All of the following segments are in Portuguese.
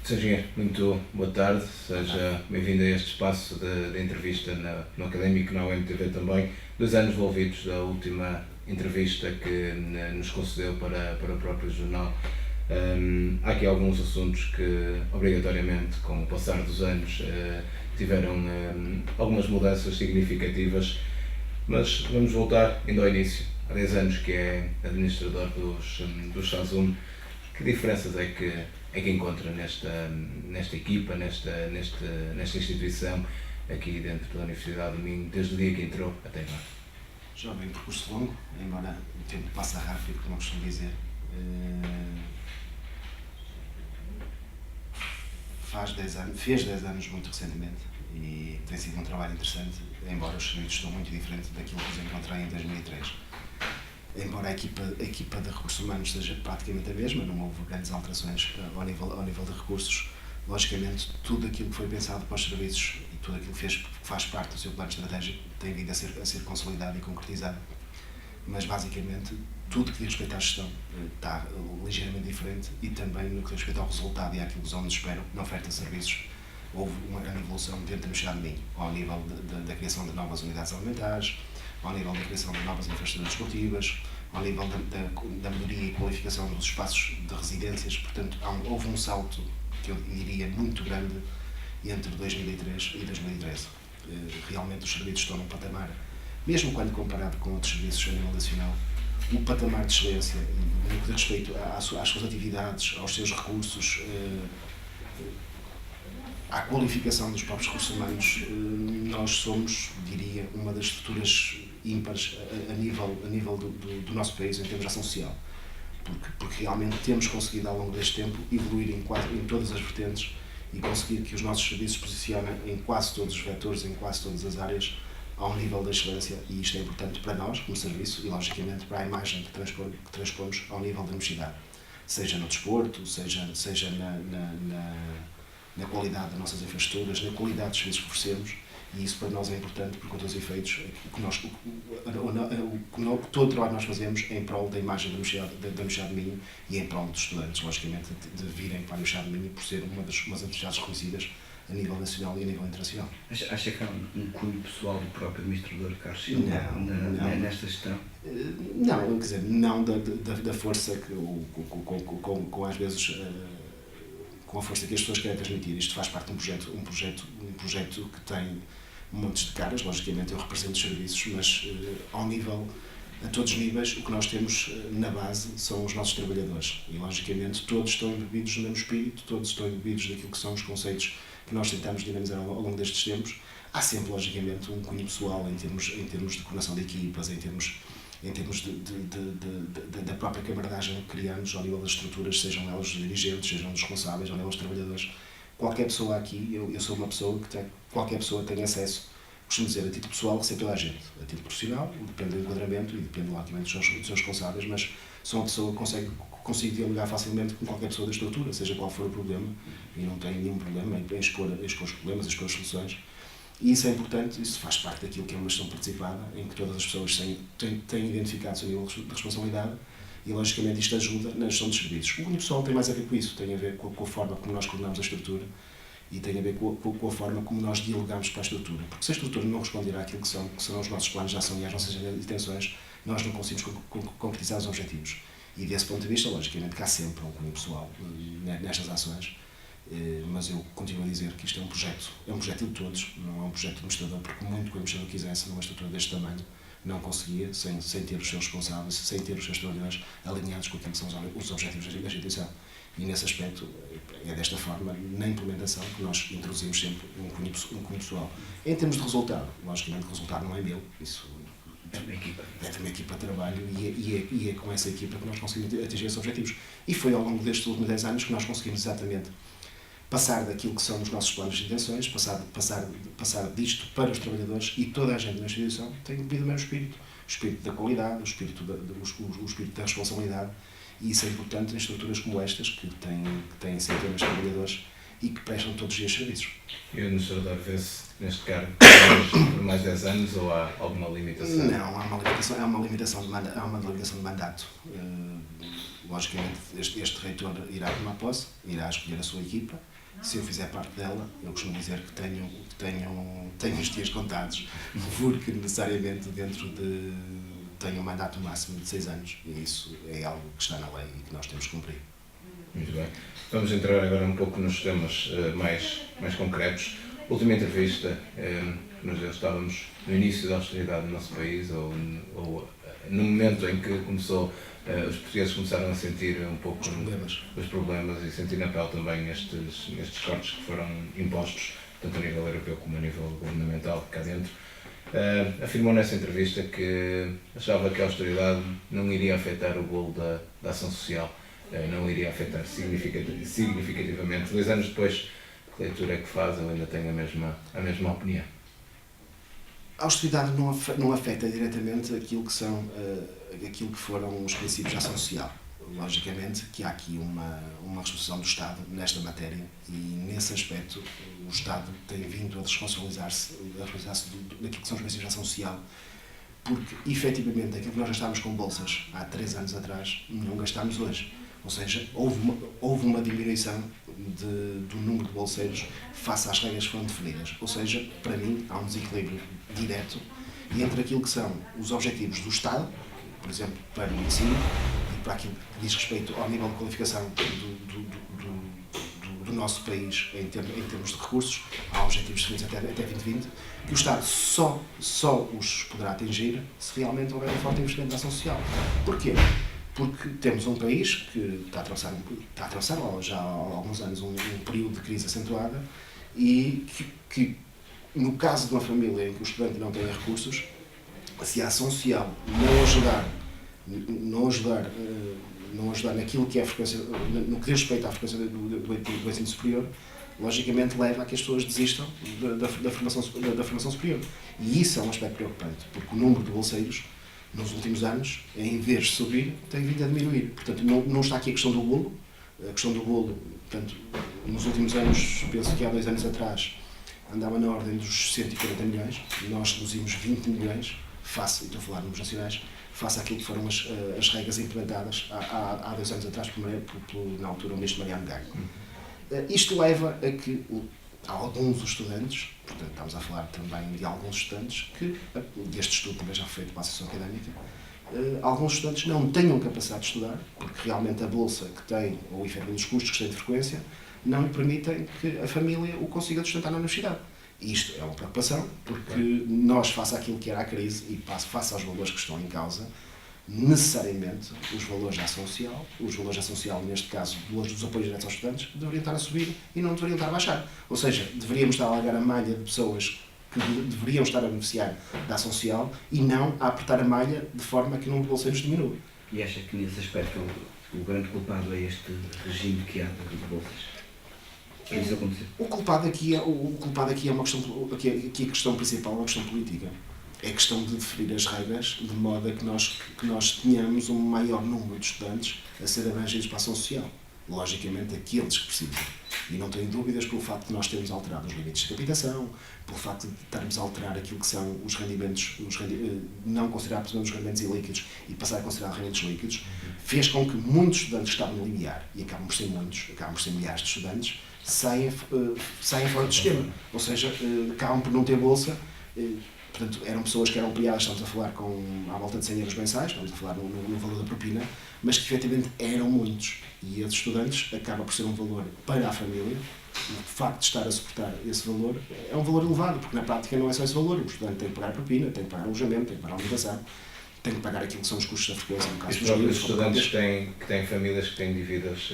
Sr. Engenheiro, muito boa tarde, seja bem-vindo a este espaço de entrevista no Académico, na UMTV também. 2 anos envolvidos da última entrevista que nos concedeu para o próprio jornal. Há aqui alguns assuntos que, obrigatoriamente, com o passar dos anos, tiveram algumas mudanças significativas, mas vamos voltar ainda ao início. Há 10 anos que é administrador dos Sazum. Que diferenças é que encontra nesta equipa, nesta instituição, aqui dentro da Universidade do Minho, desde o dia que entrou até agora? Jovem, percurso longo, embora o tempo passa rápido, como costumo dizer. Fez 10 anos muito recentemente e tem sido um trabalho interessante, embora os serviços estão muito diferentes daquilo que os encontrei em 2003. Embora a equipa de recursos humanos seja praticamente a mesma, não houve grandes alterações ao nível de recursos, logicamente tudo aquilo que foi pensado para os serviços e tudo aquilo que faz parte do seu plano estratégico tem vindo a ser consolidado e concretizado. Mas basicamente tudo que diz respeito à gestão está ligeiramente diferente e também no que diz respeito ao resultado e àquilo que os alunos esperam na oferta de serviços. Houve uma grande evolução dentro da Universidade de Minho, ao nível da criação de novas unidades alimentares, ao nível da criação de novas infraestruturas desportivas, ao nível da melhoria e qualificação dos espaços de residências. Portanto, houve um salto, que eu diria, muito grande entre 2003 e 2013. Realmente os serviços estão num patamar, mesmo quando comparado com outros serviços a nível nacional, o patamar de excelência, no que diz respeito às suas atividades, aos seus recursos, à qualificação dos próprios recursos humanos, nós somos, diria, uma das estruturas ímpares a nível do nosso país em termos de ação social. Porque realmente temos conseguido ao longo deste tempo evoluir em todas as vertentes e conseguir que os nossos serviços se posicionem em quase todos os vetores, em quase todas as áreas, ao nível da excelência, e isto é importante para nós, como serviço, e logicamente para a imagem que transpomos ao nível da universidade, seja no desporto, seja na qualidade das nossas infraestruturas, na qualidade dos serviços que oferecemos, e isso para nós é importante porque, com todos os efeitos, todo o trabalho que nós fazemos é em prol da imagem da Universidade de Minho e em prol dos estudantes, logicamente, de virem para a Universidade de Minho por ser uma das universidades reconhecidas a nível nacional e a nível internacional. Acha que há um cunho pessoal do próprio administrador Carlos Silva nesta gestão? Não, quer dizer, não da força que, com às vezes, com a força que as pessoas querem transmitir. Isto faz parte de um projeto que tem montes de caras. Logicamente eu represento os serviços, mas a todos os níveis, o que nós temos na base são os nossos trabalhadores e logicamente todos estão embebidos no mesmo espírito, todos estão embebidos daquilo que são os conceitos que nós tentamos dinamizar ao longo destes tempos. Há sempre, logicamente, um cunho pessoal em termos de coordenação de equipas, em termos da própria camaradagem que criamos ao nível das estruturas, sejam elas os dirigentes, sejam os responsáveis, ao nível dos trabalhadores. Qualquer pessoa aqui, eu sou uma pessoa qualquer pessoa tem acesso, costumo dizer, a título pessoal, recebe toda a gente. A título profissional, depende do enquadramento e depende, logicamente, dos seus responsáveis, mas sou uma pessoa que consigo dialogar facilmente com qualquer pessoa da estrutura, seja qual for o problema, e não tenho nenhum problema em expor os problemas, expor as soluções. E isso é importante, isso faz parte daquilo que é uma gestão participada, em que todas as pessoas têm identificado o seu nível de responsabilidade e, logicamente, isto ajuda na gestão dos serviços. O pessoal tem mais a ver com isso, tem a ver com a forma como nós coordenamos a estrutura e tem a ver com a forma como nós dialogamos para a estrutura. Porque se a estrutura não responder àquilo que são os nossos planos de ação e às nossas intenções, nós não conseguimos concretizar os objetivos. E, desse ponto de vista, logicamente, que há sempre um cunho pessoal nestas ações. Mas eu continuo a dizer que isto é um projeto de todos, não é um projeto do administrador, porque muito que o administrador quisesse numa estrutura deste tamanho, não conseguia, sem ter os seus responsáveis, sem ter os seus trabalhadores alinhados com aquilo que são os objetivos da instituição. E nesse aspecto, é desta forma, na implementação, que nós introduzimos sempre um cunho pessoal. Em termos de resultado, logicamente o resultado não é meu, isso é de uma equipa de trabalho e é com essa equipa que nós conseguimos atingir esses objetivos. E foi ao longo destes últimos 10 anos que nós conseguimos exatamente passar daquilo que são os nossos planos de intenções, passar disto para os trabalhadores, e toda a gente na instituição tem vivido o mesmo espírito. O espírito da qualidade, o espírito da responsabilidade, e isso é importante em estruturas como estas, que têm centenas de trabalhadores e que prestam todos os dias serviços. E o administrador vê-se neste cargo por mais 10 anos ou há alguma limitação? Não, há uma limitação de mandato. Logicamente, este reitor irá tomar posse, irá escolher a sua equipa, se eu fizer parte dela, eu costumo dizer que tenho os dias contados, porque necessariamente tenho um mandato máximo de 6 anos, e isso é algo que está na lei e que nós temos que cumprir. Muito bem. Vamos entrar agora um pouco nos temas mais concretos. Última entrevista, nós já estávamos no início da austeridade no nosso país, ou no momento em que começou, os portugueses começaram a sentir um pouco os problemas e sentir na pele também estes cortes que foram impostos, tanto a nível europeu como a nível governamental cá dentro. Afirmou nessa entrevista que achava que a austeridade não iria afetar o bolo da ação social, não iria afetar significativamente. 2 anos depois, que leitura é que faz? Eu ainda tenho a mesma opinião. A austeridade não afeta diretamente aquilo que foram os princípios de ação social. Logicamente que há aqui uma responsabilização do Estado nesta matéria e, nesse aspecto, o Estado tem vindo a responsabilizar-se daquilo que são os princípios de ação social, porque, efetivamente, aquilo que nós gastávamos com bolsas há 3 anos atrás, não gastámos hoje. Ou seja, houve uma diminuição do número de bolseiros face às regras que foram definidas. Ou seja, para mim, há um desequilíbrio direto entre aquilo que são os objetivos do Estado, por exemplo, para o ensino, e para aquilo que diz respeito ao nível de qualificação do nosso país em termos de recursos. Há objetivos definidos até 2020, que o Estado só os poderá atingir se realmente houver um forte investimento na ação social. Porquê? Porque temos um país que está a atravessar já há alguns anos um período de crise acentuada e que, no caso de uma família em que o estudante não tenha recursos, se a ação social não ajudar naquilo que é a frequência, no que diz respeito à frequência do ensino superior, logicamente leva a que as pessoas desistam da formação superior. E isso é um aspecto preocupante, porque o número de bolseiros nos últimos anos, em vez de subir, tem vindo a diminuir. Portanto, não está aqui a questão do bolo. A questão do bolo, portanto, nos últimos anos, penso que há 2 anos atrás, andava na ordem dos 140 milhões. Nós reduzimos 20 milhões, estou a falar de números nacionais, face àquilo que foram as regras implementadas há 2 anos atrás, na altura, o ministro Mariano Gago. Isto leva a que alguns estudantes, portanto estamos a falar também de alguns estudantes, que este estudo também já foi feito para a Associação Académica, alguns estudantes não tenham capacidade de estudar, porque realmente a bolsa que tem, ou efetivamente os custos que têm de frequência, não lhe permitem que a família o consiga sustentar na universidade. E isto é uma preocupação, porque nós, face àquilo que era a crise e face aos valores que estão em causa, necessariamente os valores da ação social, neste caso dos apoios diretos aos estudantes, deveriam estar a subir e não deveriam estar a baixar. Ou seja, deveríamos estar a alargar a malha de pessoas que deveriam estar a beneficiar da ação social e não a apertar a malha de forma que o número de bolseiros diminua. E acha que nesse aspecto o grande culpado é este regime que há de bolsas? É isso acontecer? O culpado aqui é uma questão, aqui a questão principal é uma questão política. É questão de definir as regras de modo a que nós tenhamos um maior número de estudantes a ser abrangidos para a ação social. Logicamente, aqueles que precisam. E não tenho dúvidas pelo facto de nós termos alterado os limites de capitação, pelo facto de estarmos a alterar aquilo que são os rendimentos, não considerar, por exemplo, os rendimentos ilíquidos e passar a considerar rendimentos líquidos, fez com que muitos estudantes que estavam no limiar, e acabam por ser muitos, acabam por ser milhares de estudantes, saiam fora do sistema. Ou seja, acabam por não ter bolsa. Portanto, eram pessoas que eram ampliadas, estamos a falar à volta de 100 euros mensais, estamos a falar no valor da propina, mas que efetivamente eram muitos. E esses estudantes acaba por ser um valor para a família. O facto de estar a suportar esse valor é um valor elevado, porque na prática não é só esse valor. O estudante tem que pagar a propina, tem que pagar o alojamento, tem que pagar a alimentação, tem que pagar aquilo que são os custos da frequência. No caso dos estudantes que têm famílias que têm dívidas,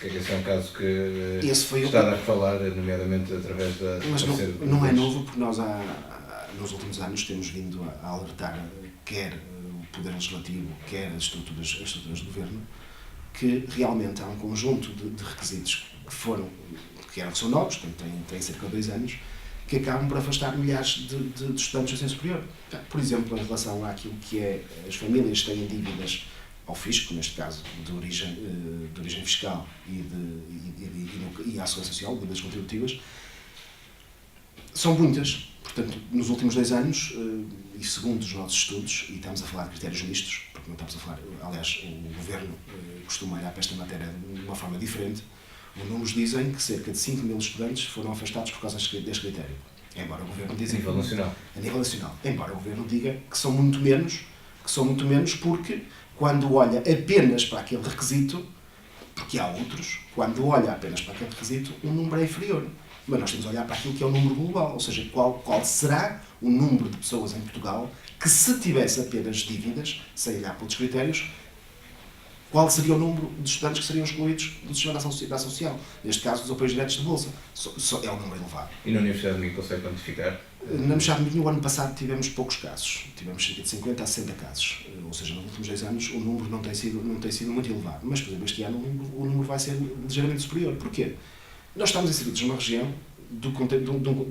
esse é um caso que está a falar, nomeadamente através da... Mas não é novo, porque nós nos últimos anos temos vindo a alertar quer o Poder Legislativo, quer as estruturas do Governo, que realmente há um conjunto de requisitos que são novos, têm cerca de 2 anos, que acabam por afastar milhares de estudantes do ensino superior. Por exemplo, em relação àquilo que é as famílias que têm dívidas ao fisco, neste caso de origem fiscal e à segurança social, dívidas contributivas, são muitas. Portanto, nos últimos 2 anos, e segundo os nossos estudos, e estamos a falar de critérios mistos, porque não estamos a falar, aliás, o Governo costuma olhar para esta matéria de uma forma diferente, Os números dizem que cerca de 5 mil estudantes foram afastados por causa deste critério. Embora o Governo diga... A nível nacional. A nível nacional. Embora o Governo diga que são muito menos porque quando olha apenas para aquele requisito, porque há outros, quando olha apenas para aquele requisito, o número é inferior. Mas nós temos de olhar para aquilo que é o número global, ou seja, qual será o número de pessoas em Portugal que, se tivesse apenas dívidas, sem olhar para outros critérios, qual seria o número de estudantes que seriam excluídos do sistema da Seguridade Social? Neste caso, dos apoios diretos de bolsa. É um número elevado. E na Universidade de Minho consegue quantificar? Na Universidade de Minho, o ano passado, tivemos poucos casos. Tivemos cerca de 50 a 60 casos. Ou seja, nos últimos 2 anos, o número não tem sido muito elevado. Mas, por exemplo, este ano o número vai ser ligeiramente superior. Porquê? Nós estamos inseridos numa região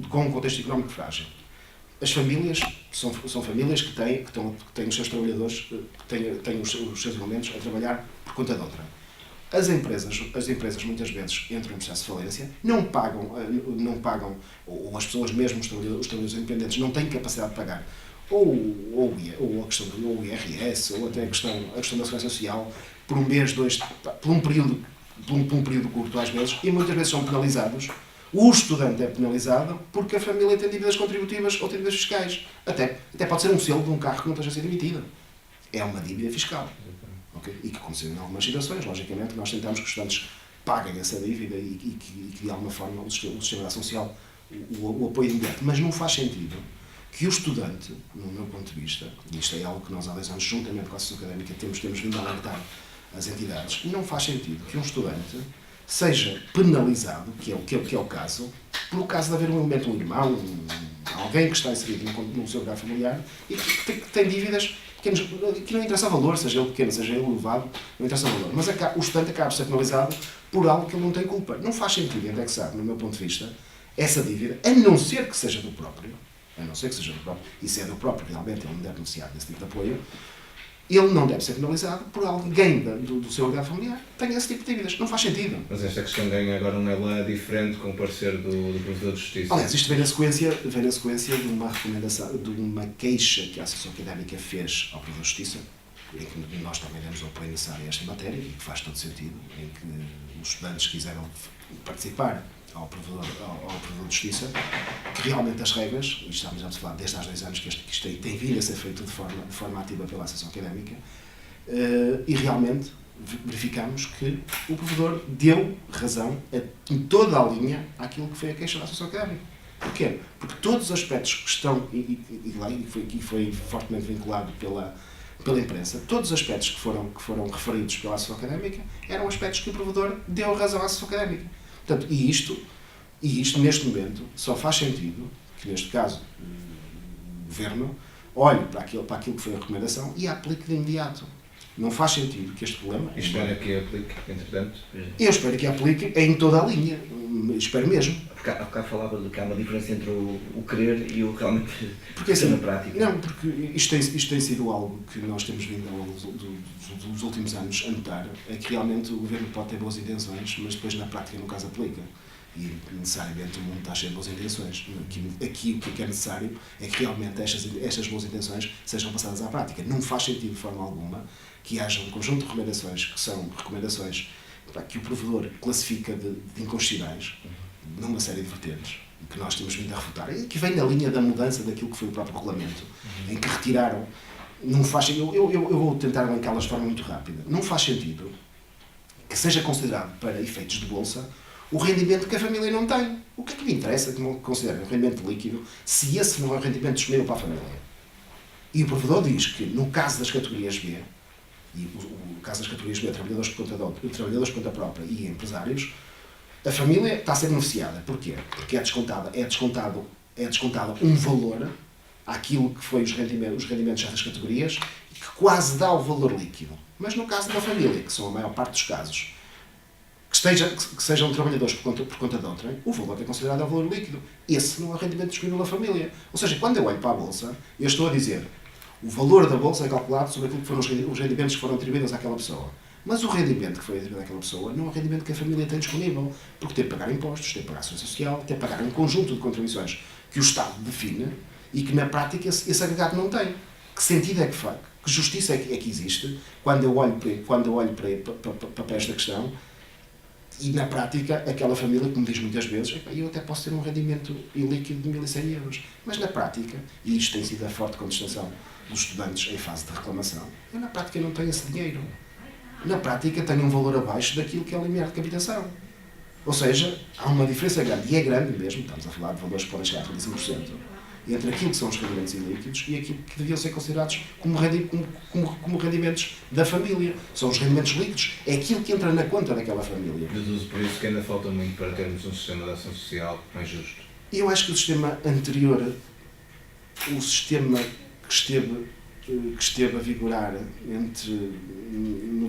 com um contexto económico frágil. As famílias são famílias que têm os seus trabalhadores, que têm os seus elementos a trabalhar por conta de outra. As empresas muitas vezes entram em processo de falência, não pagam, ou as pessoas mesmo, os trabalhadores independentes, não têm capacidade de pagar ou a questão do IRS, ou até a questão da Segurança Social, por um mês, 2, por um período curto às vezes, e muitas vezes são penalizados. O estudante é penalizado porque a família tem dívidas contributivas ou dívidas fiscais. Até pode ser um selo de um carro que não esteja a ser emitido. É uma dívida fiscal. Okay? E que aconteceu em algumas situações. Logicamente, nós tentamos que os estudantes paguem essa dívida e que de alguma forma o sistema da social o apoie imediato. Mas não faz sentido que o estudante, no meu ponto de vista, e isto é algo que nós há 10 anos, juntamente com a Associação Académica, temos vindo a alertar as entidades, não faz sentido que um estudante seja penalizado, que é o caso, pelo caso de haver um elemento, um irmão, alguém que está inserido no seu lugar familiar e que tem dívidas que não interessa o valor, seja ele pequeno, seja ele elevado, não interessa o valor. Mas o estudante acaba por ser penalizado por algo que ele não tem culpa. Não faz sentido indexar, no meu ponto de vista, essa dívida, a não ser que seja do próprio, e se é do próprio, realmente ele não deve beneficiar desse tipo de apoio, ele não deve ser penalizado por alguém do seu lugar familiar que tenha esse tipo de dívidas. Não faz sentido. Mas esta questão ganha agora um ela diferente com o parecer do Provedor de Justiça. Aliás, isto vem na sequência de uma recomendação, de uma queixa que a Associação Académica fez ao Provedor de Justiça, em que nós também demos o apoio necessário a esta matéria, e que faz todo sentido, em que os estudantes quiseram participar ao Provedor de Justiça, que realmente as regras, e estamos a falar desde há 2 anos que isto tem vindo a ser feito de forma ativa pela Associação Académica, e realmente verificamos que o Provedor deu razão em toda a linha àquilo que foi a queixa da Associação Académica. Porquê? Porque todos os aspectos que estão, e foi fortemente vinculado pela imprensa, todos os aspectos que foram referidos pela Associação Académica eram aspectos que o Provedor deu razão à Associação Académica. Portanto, e isto neste momento só faz sentido que, neste caso, o Governo olhe para aquilo que foi a recomendação e a aplique de imediato. Não faz sentido que este problema... E espera que aplique, entretanto? Eu espero que aplique em toda a linha. Espero mesmo. Porque há bocado falava de que há uma diferença entre o querer e o realmente ser na prática. Não, porque isto tem sido algo que nós temos vindo ao longo dos últimos anos a notar, é que realmente o Governo pode ter boas intenções, mas depois na prática nunca as aplica. E necessariamente o mundo está cheio de boas intenções. Aqui o que é necessário é que realmente estas boas intenções sejam passadas à prática. Não faz sentido de forma alguma que haja um conjunto de recomendações que são recomendações que o Provedor classifica de inconstitucionais numa série de vertentes que nós temos vindo a refutar e que vem na linha da mudança daquilo que foi o próprio regulamento, em que retiraram. Não faz, eu vou tentar arrancá-las de forma muito rápida. Não faz sentido que seja considerado para efeitos de bolsa o rendimento que a família não tem. O que é que me interessa que não considere um rendimento líquido se esse não é um rendimento disponível para a família? E o Provedor diz que no caso das categorias B, e o caso das categorias B, trabalhadores por conta própria e empresários, a família está a ser beneficiada. Porquê? Porque é descontado um valor àquilo que foi os rendimentos dessas categorias e que quase dá o valor líquido. Mas no caso de uma família, que são a maior parte dos casos, que sejam trabalhadores por conta de outrem, o valor que é considerado é o valor líquido. Esse não é o rendimento disponível da família. Ou seja, quando eu olho para a Bolsa, eu estou a dizer o valor da Bolsa é calculado sobre aquilo que foram os rendimentos que foram atribuídos àquela pessoa. Mas o rendimento que foi atribuído àquela pessoa não é o rendimento que a família tem disponível, porque tem que pagar impostos, tem que pagar a segurança social, tem que pagar um conjunto de contribuições que o Estado define e que na prática esse agregado não tem. Que sentido é que faz? Que justiça é que existe quando eu olho para esta questão? E na prática, aquela família, como diz muitas vezes, eu até posso ter um rendimento ilíquido de 1.100 euros. Mas na prática, e isto tem sido a forte contestação dos estudantes em fase de reclamação, eu na prática não tenho esse dinheiro. Na prática tenho um valor abaixo daquilo que é o limiar de captação. Ou seja, há uma diferença grande, e é grande mesmo, estamos a falar de valores que podem chegar a 35%, entre aquilo que são os rendimentos ilíquidos e aquilo que deviam ser considerados como rendimentos da família. São os rendimentos líquidos, é aquilo que entra na conta daquela família. Deduzo por isso que ainda falta muito para termos um sistema de ação social mais justo. Eu acho que o sistema anterior, o sistema que esteve a vigorar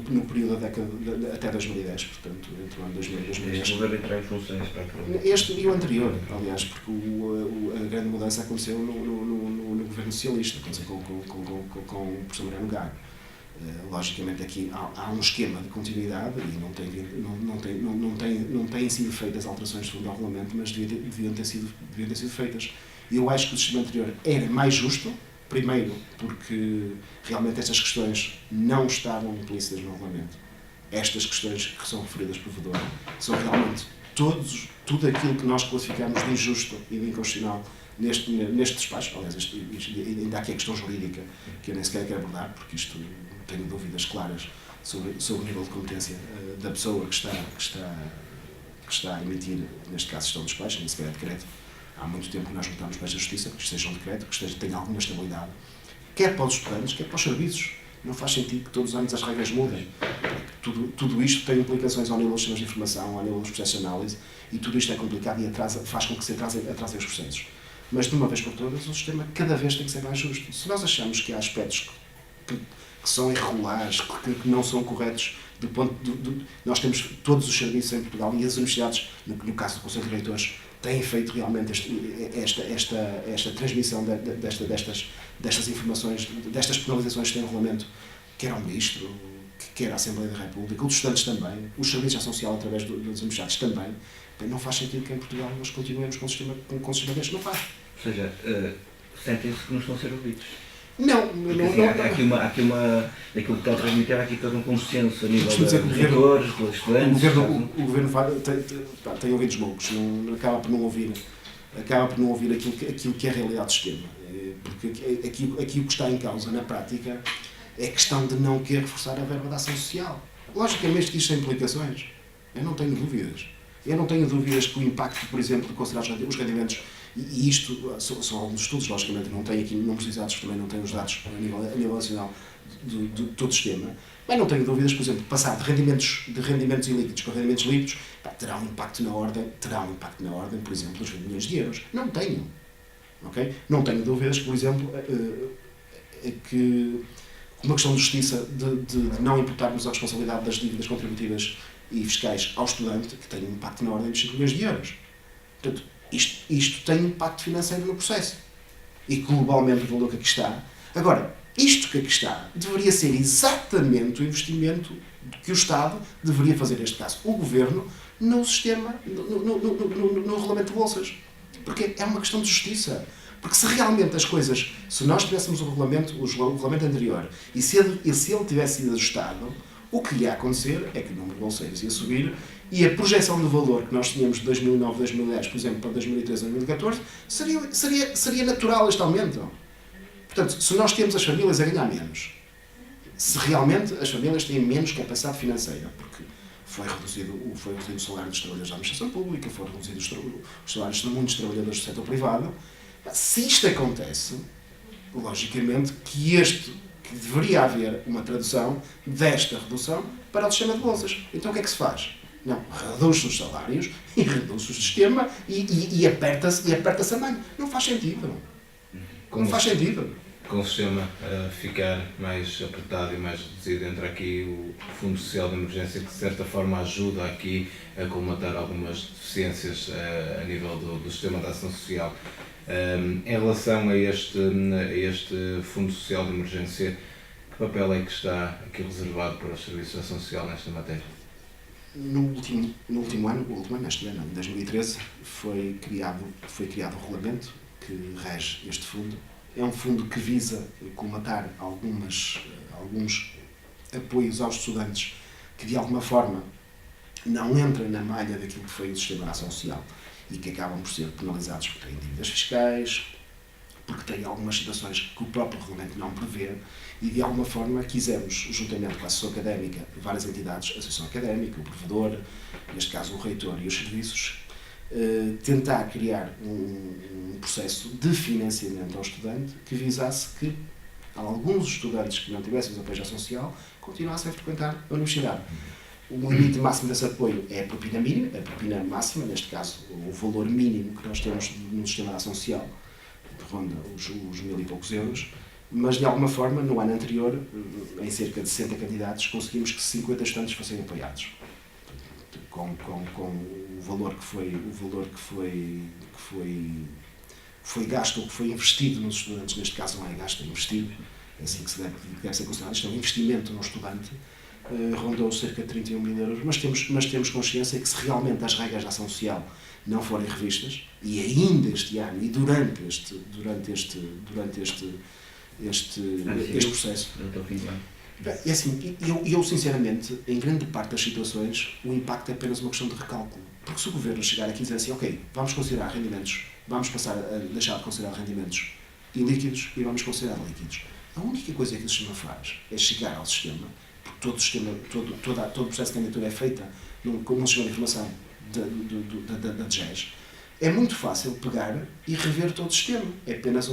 no período da década até 2010, portanto, entre o ano 2000 e 2010. Este governo entrar em funções praticamente. Este e o anterior, aliás, porque a grande mudança aconteceu no governo socialista, aconteceu com o professor Mariano Gago. Logicamente aqui há um esquema de continuidade e não têm sido feitas alterações segundo o regulamento, mas deviam ter sido feitas. Eu acho que o sistema anterior era mais justo, primeiro porque realmente estas questões não estavam implícitas no regulamento. Estas questões que são referidas por Vedor são realmente tudo aquilo que nós classificamos de injusto e de inconstitucional neste despacho. Aliás, ainda há aqui a questão jurídica que eu nem sequer quero abordar, porque isto tenho dúvidas claras sobre o nível de competência da pessoa que está a emitir, neste caso, gestão de despacho, nem sequer é decreto. Há muito tempo que nós lutamos para esta justiça, que seja um decreto, que tenha alguma estabilidade, quer para os estudantes, quer para os serviços. Não faz sentido que todos os anos as regras mudem. Tudo isto tem implicações ao nível dos sistemas de informação, ao nível dos processos de análise, e tudo isto é complicado e faz com que se atrasem os processos. Mas, de uma vez por todas, o sistema cada vez tem que ser mais justo. Se nós achamos que há aspectos que são irregulares, que não são corretos, nós temos todos os serviços em Portugal e as universidades, no caso do Conselho de Reitores, têm feito realmente esta transmissão destas informações, destas penalizações que tem o regulamento, quer ao Ministro, quer à Assembleia da República, os estudantes também, os serviços de ação social através das universidades também. Bem, não faz sentido que em Portugal nós continuemos com um sistema deste, não faz. Ou seja, sentem-se que não estão a ser ouvidos. Não. Há aqui uma daquilo que está a transmitir, há aqui todo um consenso a nível dos reitores, dos estudantes. O governo tem ouvidos loucos, acaba por não ouvir aquilo que é a realidade do sistema. Porque aqui o que está em causa, na prática, é a questão de não querer reforçar a verba da ação social. Logicamente que isto tem implicações. Eu não tenho dúvidas. Eu não tenho dúvidas que o impacto, por exemplo, de considerar os rendimentos, e isto são alguns estudos, logicamente, não tenho aqui números exatos, também não tenho os dados a nível nacional de todo o sistema, mas não tenho dúvidas, por exemplo, passar de rendimentos ilíquidos para rendimentos líquidos, terá um impacto na ordem, por exemplo, dos 20 milhões de euros. Não tenho. Okay? Não tenho dúvidas que, por exemplo, que uma questão de justiça de não imputarmos a responsabilidade das dívidas contributivas e fiscais ao estudante, que tem um impacto na ordem dos 5 milhões de euros. Portanto, isto tem impacto financeiro no processo. E globalmente o valor que aqui está. Agora, isto que aqui está deveria ser exatamente o investimento que o Estado deveria fazer, neste caso, o Governo, no sistema, no regulamento de bolsas. Porque é uma questão de justiça. Porque se realmente as coisas, se nós tivéssemos o regulamento anterior, e se ele tivesse sido ajustado, o que ia acontecer é que o número de bolseiros ia subir e a projeção do valor que nós tínhamos de 2009, 2010, por exemplo, para 2013, 2014, seria natural este aumento. Portanto, se nós temos as famílias a ganhar menos, se realmente as famílias têm menos capacidade financeira, porque foi reduzido o salário dos trabalhadores da administração pública, foram reduzidos os salários de muitos trabalhadores do setor privado, se isto acontece, logicamente que deveria haver uma tradução desta redução para o sistema de bolsas. Então o que é que se faz? Não, reduz os salários e reduz o sistema e aperta-se a mão. Não faz sentido. Não faz sentido. Com o sistema a ficar mais apertado e mais reduzido, entra aqui o Fundo Social de Emergência, que de certa forma ajuda aqui a colmatar algumas deficiências a nível do sistema de ação social. Em relação a este Fundo Social de Emergência, que papel é que está aqui reservado para os serviços de ação social nesta matéria? No último ano, este ano, em 2013, foi criado o regulamento que rege este fundo. É um fundo que visa colmatar alguns apoios aos estudantes que, de alguma forma, não entra na malha daquilo que foi o sistema de ação social e que acabam por ser penalizados porque têm dívidas fiscais, porque têm algumas situações que o próprio regulamento não prevê e, de alguma forma, quisemos, juntamente com a Associação Académica, várias entidades, a Associação Académica, o provedor, neste caso o reitor e os serviços, tentar criar um processo de financiamento ao estudante que visasse que alguns estudantes que não tivessem apoio à ação social continuassem a frequentar a universidade. O limite máximo desse apoio é a propina mínima, a propina máxima, neste caso, o valor mínimo que nós temos no sistema de ação social, que ronda os 1000 e poucos euros, mas de alguma forma, no ano anterior, em cerca de 60 candidatos, conseguimos que 50 estudantes fossem apoiados. Com o valor que foi gasto ou que foi investido nos estudantes, neste caso não é gasto, é investido, é assim que deve ser considerado, isto é um investimento no estudante, rondou cerca de 31 mil euros, mas temos consciência que se realmente as regras da ação social não forem revistas, e ainda este ano, e durante este processo, é assim, eu sinceramente, em grande parte das situações, o impacto é apenas uma questão de recálculo. Porque se o governo chegar aqui e dizer assim, ok, vamos considerar rendimentos, vamos passar a deixar de considerar rendimentos ilíquidos e vamos considerar líquidos. A única coisa que o sistema faz é chegar ao sistema, porque todo o processo de candidatura é feito num sistema de informação da DGES. É muito fácil pegar e rever todo o sistema. É apenas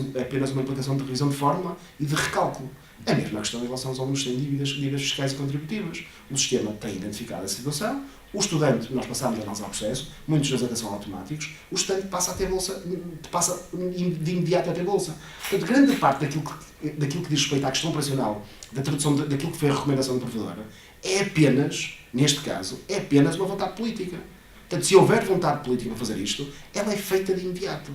uma implicação de revisão de fórmula e de recálculo. É a mesma questão em relação aos alunos que têm dívidas fiscais e contributivas. O sistema tem identificado a situação, o estudante, nós passamos a analisar o processo, muitos deles até são automáticos, o estudante passa a ter bolsa, passa de imediato a ter bolsa. Portanto, grande parte daquilo que diz respeito à questão operacional, da tradução daquilo que foi a recomendação do provedor, é apenas, neste caso, é apenas uma vontade política. Portanto, se houver vontade política para fazer isto, ela é feita de imediato.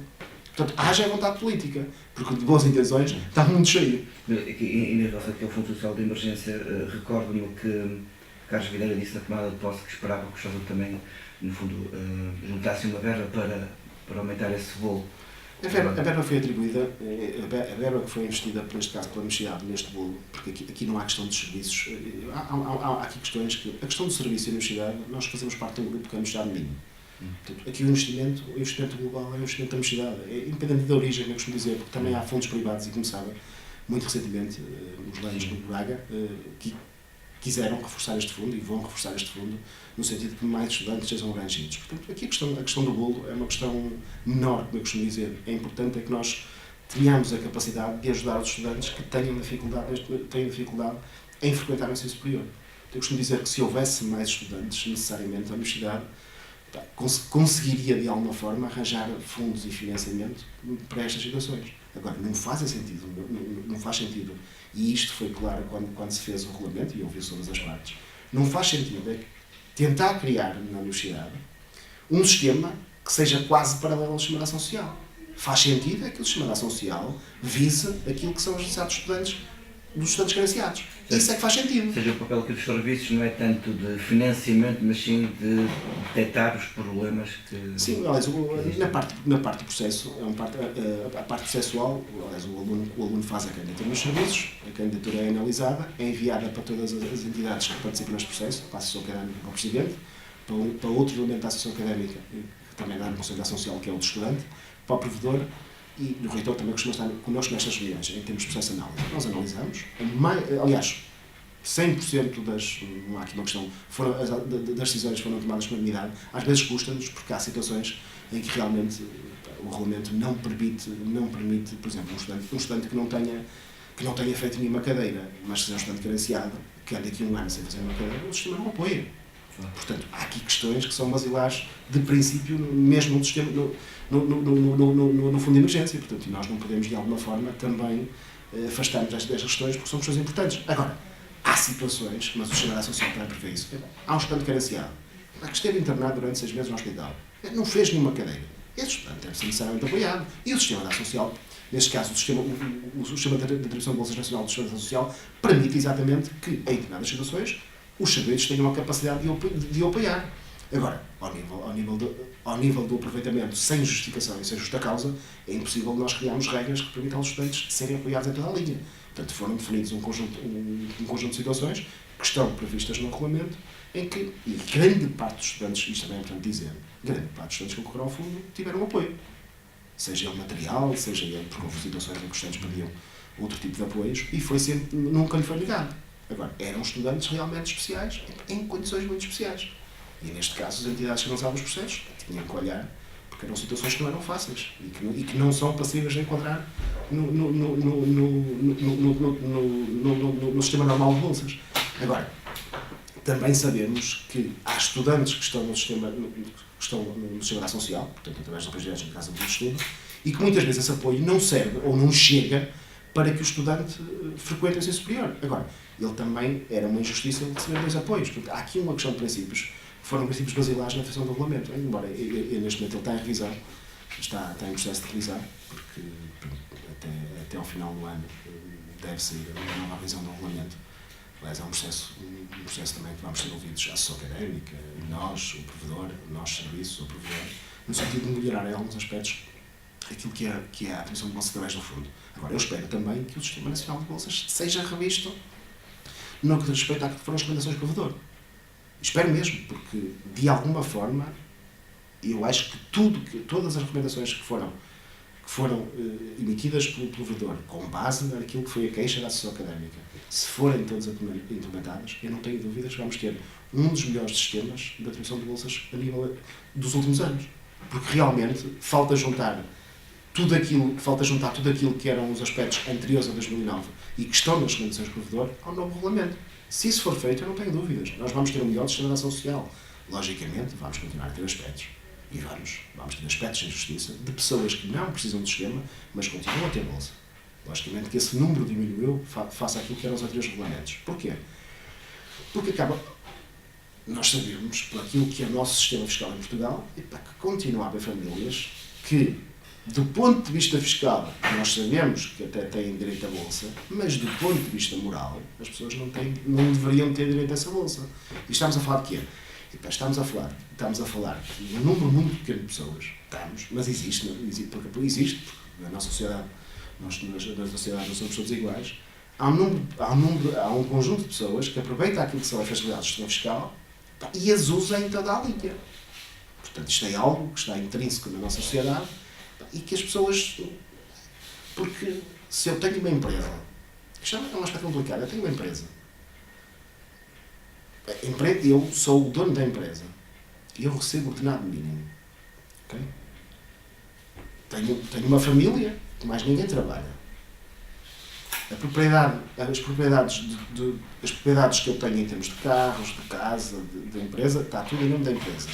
Portanto, haja vontade política, porque de boas intenções está muito cheio. E na relação ao Fundo Social de Emergência, recordo-me o que Carlos Videira disse na tomada de posse, que esperava que o Estado também, no fundo, juntasse uma verba para aumentar esse bolo. A verba foi atribuída, a verba que foi investida, neste caso, pela universidade, neste bolo, porque aqui não há questão de serviços. Há aqui questões que... A questão do serviço e a universidade, nós fazemos parte de um grupo que é a universidade mínima. Portanto, aqui o investimento global é o investimento da universidade, é independente da origem, como eu costumo dizer, porque também há fundos privados, e como sabem, muito recentemente, os leis de Braga, que quiseram reforçar este fundo e vão reforçar este fundo no sentido de que mais estudantes sejam abrangidos. Portanto, aqui a questão do bolo é uma questão menor, como eu costumo dizer. É importante que nós tenhamos a capacidade de ajudar os estudantes que tenham dificuldade em frequentar o ensino superior. Eu costumo dizer que se houvesse mais estudantes, necessariamente, a universidade conseguiria, de alguma forma, arranjar fundos e financiamento para estas situações. Agora, não faz sentido, e isto foi claro quando se fez o regulamento, e ouviu todas as partes, não faz sentido tentar criar na universidade um sistema que seja quase paralelo ao sistema de ação social. Faz sentido que o sistema de ação social vise aquilo que são as necessidades dos estudantes carenciados. Isso é que faz sentido. Ou seja, o papel aqui dos serviços não é tanto de financiamento, mas sim de detectar os problemas que... Sim, aliás, na parte do processo, a parte processual, aliás, o aluno faz a candidatura nos serviços, a candidatura é analisada, é enviada para todas as entidades que participam neste processo, para a Associação Académica, para o Presidente, para outro elemento da Associação Académica, que também dá no Conselho de Ação Social, que é o do estudante, para o Provedor, e o reitor também costuma estar connosco nestas reuniões, em termos de processo de análise. Nós analisamos, aliás, 100% não há aqui uma questão, das decisões foram tomadas por unanimidade. Às vezes custa-nos, porque há situações em que realmente o regulamento não permite, por exemplo, um estudante que não tenha feito nenhuma cadeira, mas seja um estudante carenciado, que anda aqui um ano sem fazer uma cadeira, o sistema não apoia. Portanto, há aqui questões que são basilares de princípio, mesmo no sistema, no fundo de emergência. Portanto, e nós não podemos, de alguma forma, também afastar-nos destas questões, porque são questões importantes. Agora, há situações, mas o sistema de ação social também prevê isso. Há um estudante carenciado, que esteve internado durante 6 meses no hospital, não fez nenhuma cadeira. Esse estudante deve ser necessariamente apoiado. E o sistema de ação social, neste caso, o sistema de atribuição de bolsas nacional do sistema de ação social, permite exatamente que, em determinadas situações, os serviços tenham a capacidade de apoiar. Agora, ao nível do aproveitamento sem justificação e sem justa causa, é impossível nós criarmos regras que permitam aos estudantes serem apoiados em toda a linha. Portanto, foram definidos um conjunto de situações que estão previstas no regulamento, em que, e grande parte dos estudantes, isto também é importante dizer, grande parte dos estudantes que concorreram ao fundo tiveram apoio. Seja ele material, seja ele porque houve situações em que os estudantes pediam outro tipo de apoios, e foi sempre, nunca lhe foi negado. Agora, eram estudantes realmente especiais, em condições muito especiais. E neste caso, as entidades que lançavam os processos tinham que olhar, porque eram situações que não eram fáceis e que não são passíveis de enquadrar no sistema normal de bolsas. Agora, também sabemos que há estudantes que estão no sistema de ação social, portanto, através de apoios diretos em casa de estudo, e que muitas vezes esse apoio não serve ou não chega para que o estudante frequente o ensino superior. Agora, ele também era uma injustiça de receber dois apoios. Portanto, há aqui uma questão de princípios, que foram princípios basilares na definição do regulamento. Embora neste momento ele está em revisão, está em processo de revisão, porque até ao final do ano deve sair uma nova revisão do regulamento. Aliás, é um processo também que vamos ser ouvidos, a associação académica, nós, o provedor, nós, serviço, o provedor, no sentido de melhorar em alguns aspectos aquilo que é a atribuição de bolsa através do fundo. Agora, eu espero também que o Sistema Nacional de Bolsas seja revisto no que diz respeito àquilo que foram as recomendações do provedor. Espero mesmo, porque, de alguma forma, eu acho que todas as recomendações que foram emitidas pelo provedor, com base naquilo que foi a queixa da associação académica, se forem todas implementadas, eu não tenho dúvidas que vamos ter um dos melhores sistemas de atribuição de bolsas a nível dos últimos anos. Porque realmente falta juntar tudo aquilo que eram os aspectos anteriores a 2009 e que estão nas recomendações do provedor ao novo regulamento. Se isso for feito, eu não tenho dúvidas. Nós vamos ter um melhor sistema de ação social. Logicamente, vamos continuar a ter aspectos. E vamos ter aspectos de injustiça de pessoas que não precisam do sistema, mas continuam a ter bolsa. Logicamente que esse número diminuiu face àquilo que eram os anteriores regulamentos. Porquê? Porque nós sabemos, por aquilo que é o nosso sistema fiscal em Portugal, que continua a haver famílias que, do ponto de vista fiscal, nós sabemos que até têm direito à bolsa, mas do ponto de vista moral, as pessoas não deveriam ter direito a essa bolsa. E estamos a falar de quê? Estamos a falar de um número muito pequeno de pessoas, mas existe, porque na nossa sociedade, nas sociedades não somos todos iguais, há um conjunto de pessoas que aproveita aquilo que são as facilidades do sistema fiscal e as usa em toda a linha. Portanto, isto é algo que está intrínseco na nossa sociedade e que as pessoas... Porque se eu tenho uma empresa, isto é um aspecto complicado, eu tenho uma empresa, eu sou o dono da empresa e eu recebo o ordenado mínimo. Okay? Tenho uma família que mais ninguém trabalha. As propriedades que eu tenho em termos de carros, de casa, de empresa, está tudo em nome da empresa.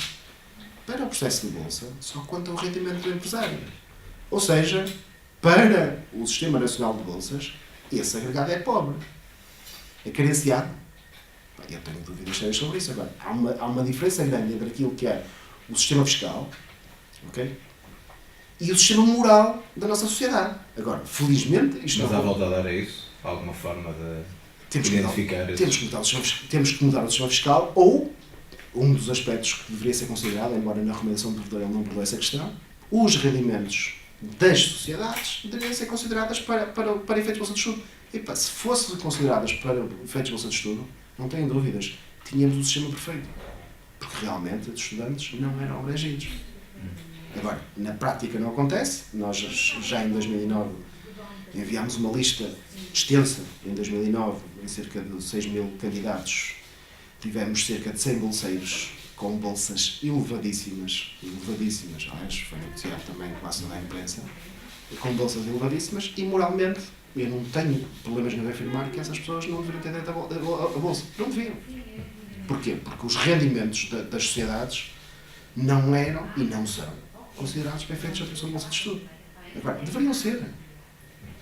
Para o processo de bolsa, só conta o rendimento do empresário. Ou seja, para o Sistema Nacional de Bolsas, esse agregado é pobre. É carenciado. Eu tenho dúvidas sérias sobre isso. Agora, há uma diferença grande entre aquilo que é o sistema fiscal, okay, e o sistema moral da nossa sociedade. Agora, felizmente... Mas há volta a dar a isso? Há alguma forma de identificar isso? Temos que mudar o sistema fiscal, ou um dos aspectos que deveria ser considerado, embora na recomendação do provedor ele não abordou essa questão, os rendimentos das sociedades deveriam ser consideradas para efeitos de bolsa de estudo. E, se fossem consideradas para efeitos de bolsa de estudo, não tenho dúvidas, tínhamos o sistema perfeito. Porque realmente os estudantes não eram abrangidos. Agora, na prática não acontece. Nós já em 2009 enviámos uma lista extensa. Em 2009, em cerca de 6 mil candidatos, tivemos cerca de 100 bolseiros com bolsas elevadíssimas. Aliás, foi noticiado também com a ação da imprensa, com bolsas elevadíssimas, e moralmente eu não tenho problemas em afirmar que essas pessoas não deveriam ter direito à bolsa. Não deviam. Porquê? Porque os rendimentos das sociedades não eram e não são considerados para efeitos de atribuição de bolsa de estudo. Agora, deveriam ser.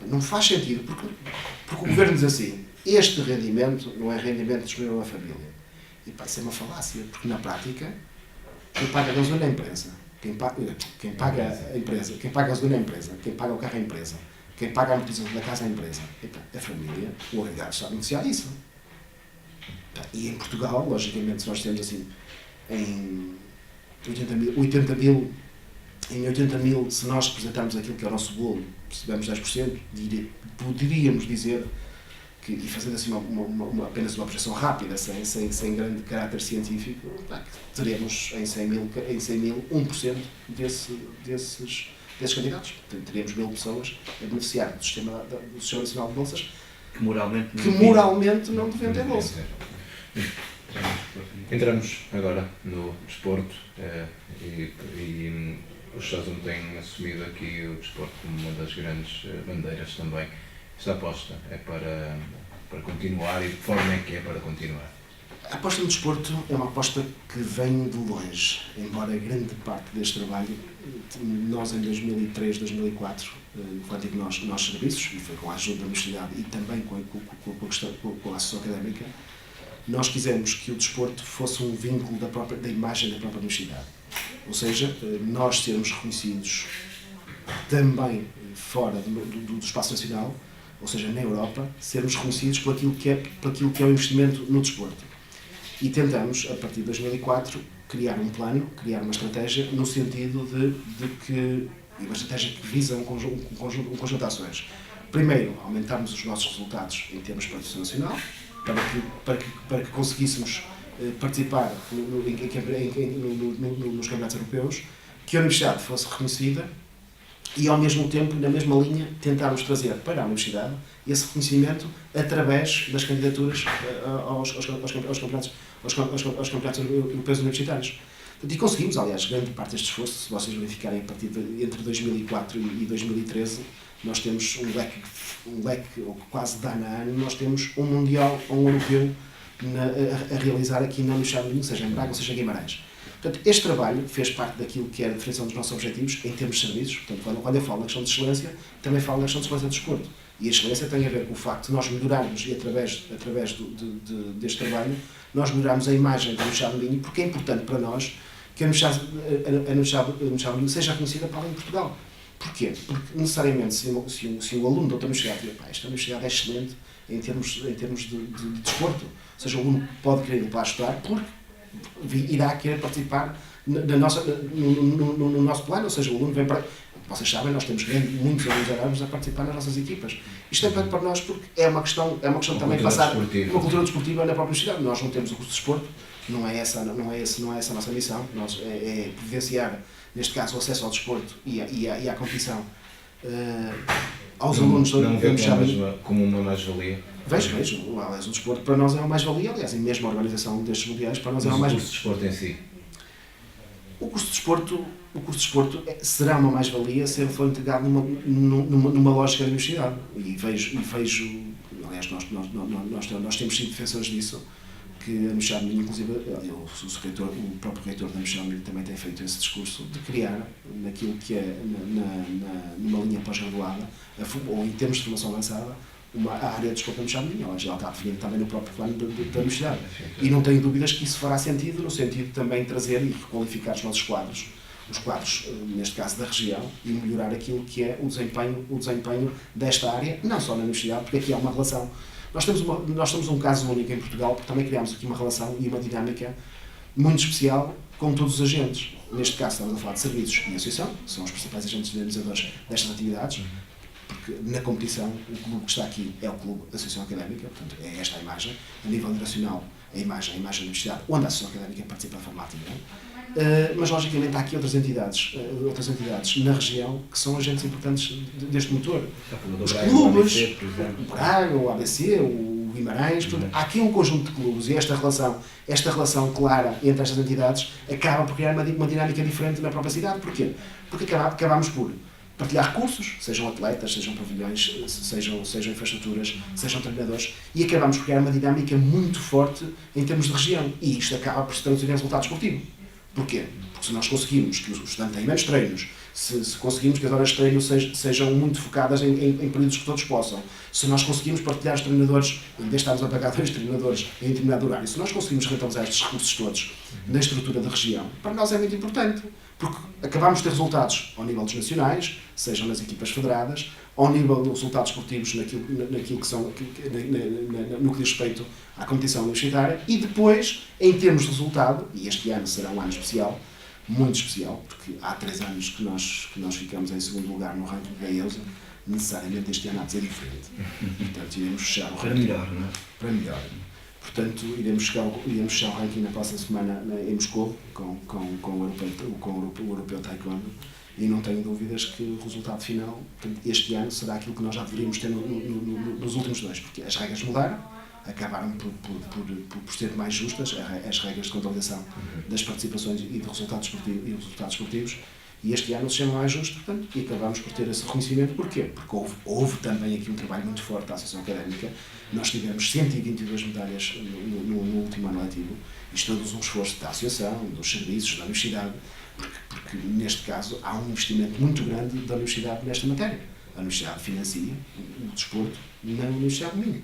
Não faz sentido, porque o governo diz assim, este rendimento não é rendimento disponível à família. E isso é uma falácia, porque na prática, quem paga a gasolina é a empresa, quem paga a empresa, quem paga a gasolina é a empresa, quem paga o carro é a empresa, quem paga a amortização da casa é a empresa. A família, o agregado está a negociar isso. E em Portugal, logicamente, se nós temos assim, em 80 mil, se nós representarmos aquilo que é o nosso bolo, recebemos 10%, poderíamos dizer e fazendo assim apenas uma projeção rápida, sem grande caráter científico, que teremos em 100 mil 1% desses candidatos. Teríamos 1000 pessoas a beneficiar do Sistema Nacional de Bolsas que moralmente não deviam ter bolsa. Entramos agora no desporto e o Chazon tem assumido aqui o desporto como uma das grandes bandeiras também. Esta aposta é para continuar e de que forma é que é para continuar? A aposta no desporto é uma aposta que vem de longe, embora grande parte deste trabalho, nós em 2003, 2004, quando digo nós serviços, e foi com a ajuda da Universidade e também com a Associação Académica, nós quisemos que o desporto fosse um vínculo da imagem da própria Universidade. Ou seja, nós sermos reconhecidos também fora do espaço nacional, ou seja, na Europa, sermos reconhecidos por aquilo que é o investimento no desporto. E tentamos, a partir de 2004, criar um plano, criar uma estratégia, no sentido de que, e uma estratégia que visa um conjunto de ações. Primeiro, aumentarmos os nossos resultados em termos de produção nacional, para que conseguíssemos participar nos campeonatos europeus, que a Universidade fosse reconhecida e, ao mesmo tempo, na mesma linha, tentarmos trazer para a Universidade esse reconhecimento através das candidaturas aos campeonatos europeus universitários. E conseguimos, aliás, grande parte deste esforço, se vocês verificarem a partir entre 2004 e 2013, nós temos um leque ou quase de ano a ano, nós temos um mundial ou um europeu a realizar aqui na Universidade, seja em Braga ou seja em Guimarães. Portanto, este trabalho fez parte daquilo que era a definição dos nossos objetivos em termos de serviços. Portanto, quando eu falo na questão de excelência, também falo na questão de excelência do desporto. E a excelência tem a ver com o facto de nós melhorarmos, e através deste trabalho, nós melhorarmos a imagem da Universidade de Minho, porque é importante para nós que a Universidade de Minho seja reconhecida para além de Portugal. Porquê? Porque, necessariamente, se o aluno da outra universidade diz, esta universidade é excelente em termos de desporto, ou seja, o aluno pode querer ir para estudar porque irá querer participar no nosso plano, ou seja, o aluno vem para... Vocês sabem, nós temos muitos alunos arábios a participar nas nossas equipas. Isto é importante para nós porque é uma questão também de passar uma cultura desportiva na própria universidade. Nós não temos o curso de desporto, não é essa a nossa missão. Nós é providenciar, neste caso, o acesso ao desporto e à competição aos alunos. Não vê como uma mais-valia? Vejo. Aliás, o desporto para nós é uma mais-valia. Aliás, e mesmo a organização destes mundiais para nós é uma mais-valia. O curso de desporto em si? O curso de desporto será uma mais-valia se ele for integrado numa lógica da universidade. E vejo, aliás, nós temos sido defensores disso, que a Universidade de Minho, inclusive, o próprio reitor da Universidade de Minho também tem feito esse discurso de criar, naquilo que é numa linha pós-graduada, ou em termos de formação avançada, a área de desporto da Universidade de Minho. Ela já está definida também no próprio plano da Universidade. E não tenho dúvidas que isso fará sentido, no sentido de também trazer e requalificar os nossos quadros, neste caso da região, e melhorar aquilo que é o desempenho desta área, não só na Universidade, porque aqui há uma relação. Nós temos um caso único em Portugal, porque também criámos aqui uma relação e uma dinâmica muito especial com todos os agentes. Neste caso, estamos a falar de serviços e associação, que são os principais agentes dinamizadores destas atividades, porque na competição o clube que está aqui é o clube da Associação Académica, portanto é esta a imagem. A nível nacional, a imagem da Universidade, onde a Associação Académica participa de forma ativa. Mas logicamente há aqui outras entidades na região que são agentes importantes deste motor. Os clubes, o Braga, o ABC, o Guimarães, portanto, há aqui um conjunto de clubes e esta relação clara entre estas entidades acaba por criar uma dinâmica diferente na própria cidade. Porquê? Porque acabamos por partilhar recursos, sejam atletas, sejam pavilhões, sejam infraestruturas, sejam treinadores, e acabamos por criar uma dinâmica muito forte em termos de região. E isto acaba por se traduzir em resultado esportivo. Porquê? Porque se nós conseguimos que o estudante tenha menos treinos, se conseguimos que as horas de treino sejam muito focadas em períodos que todos possam, se nós conseguimos partilhar os treinadores, em vez de estarmos a pagar 2 treinadores em determinado horário, se nós conseguimos rentabilizar estes recursos todos na estrutura da região, para nós é muito importante, porque acabamos de ter resultados ao nível dos nacionais, sejam nas equipas federadas, ao nível dos resultados esportivos naquilo que são, no que diz respeito à competição universitária, e depois, em termos de resultado, e este ano será um ano especial, muito especial, porque há 3 anos que nós ficamos em segundo lugar no ranking da EUSA, necessariamente este ano há de ser diferente. Portanto, iremos fechar o Para ranking. melhor, não é? Para melhor. Portanto, iremos fechar o ranking na próxima semana em Moscou com o Europeu Taekwondo, e não tenho dúvidas que o resultado final, portanto, este ano, será aquilo que nós já deveríamos ter nos últimos dois, porque as regras mudaram, acabaram por ser mais justas, as regras de contabilização das participações e de resultados esportivos, e este ano se chama mais justo, portanto, e acabamos por ter esse reconhecimento. Porquê? Porque houve também aqui um trabalho muito forte da Associação Académica. Nós tivemos 122 medalhas no último ano letivo. Isto traduz um esforço da Associação, dos serviços, da Universidade, porque neste caso há um investimento muito grande da Universidade nesta matéria. A Universidade financia o desporto na Universidade de Minho.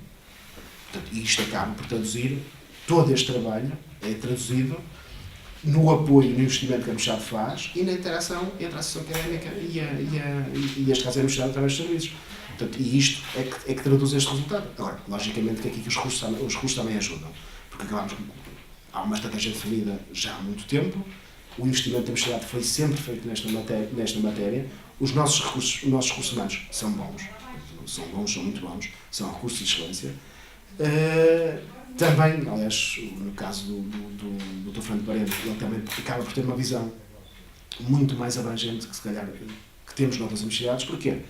Portanto, e isto acaba por traduzir, todo este trabalho é traduzido no apoio, no investimento que a Universidade faz e na interação entre a Associação Académica e este caso é a Universidade através dos serviços. Portanto, e isto é que traduz este resultado. Agora, logicamente que aqui que os recursos também ajudam, porque há uma estratégia definida já há muito tempo, o investimento da Universidade foi sempre feito nesta matéria, os nossos recursos humanos são bons, são muito bons, são recursos de excelência. Também, aliás, no caso do Dr. Fernando Parede, ele também acaba por ter uma visão muito mais abrangente que se calhar que temos noutras universidades. Porquê?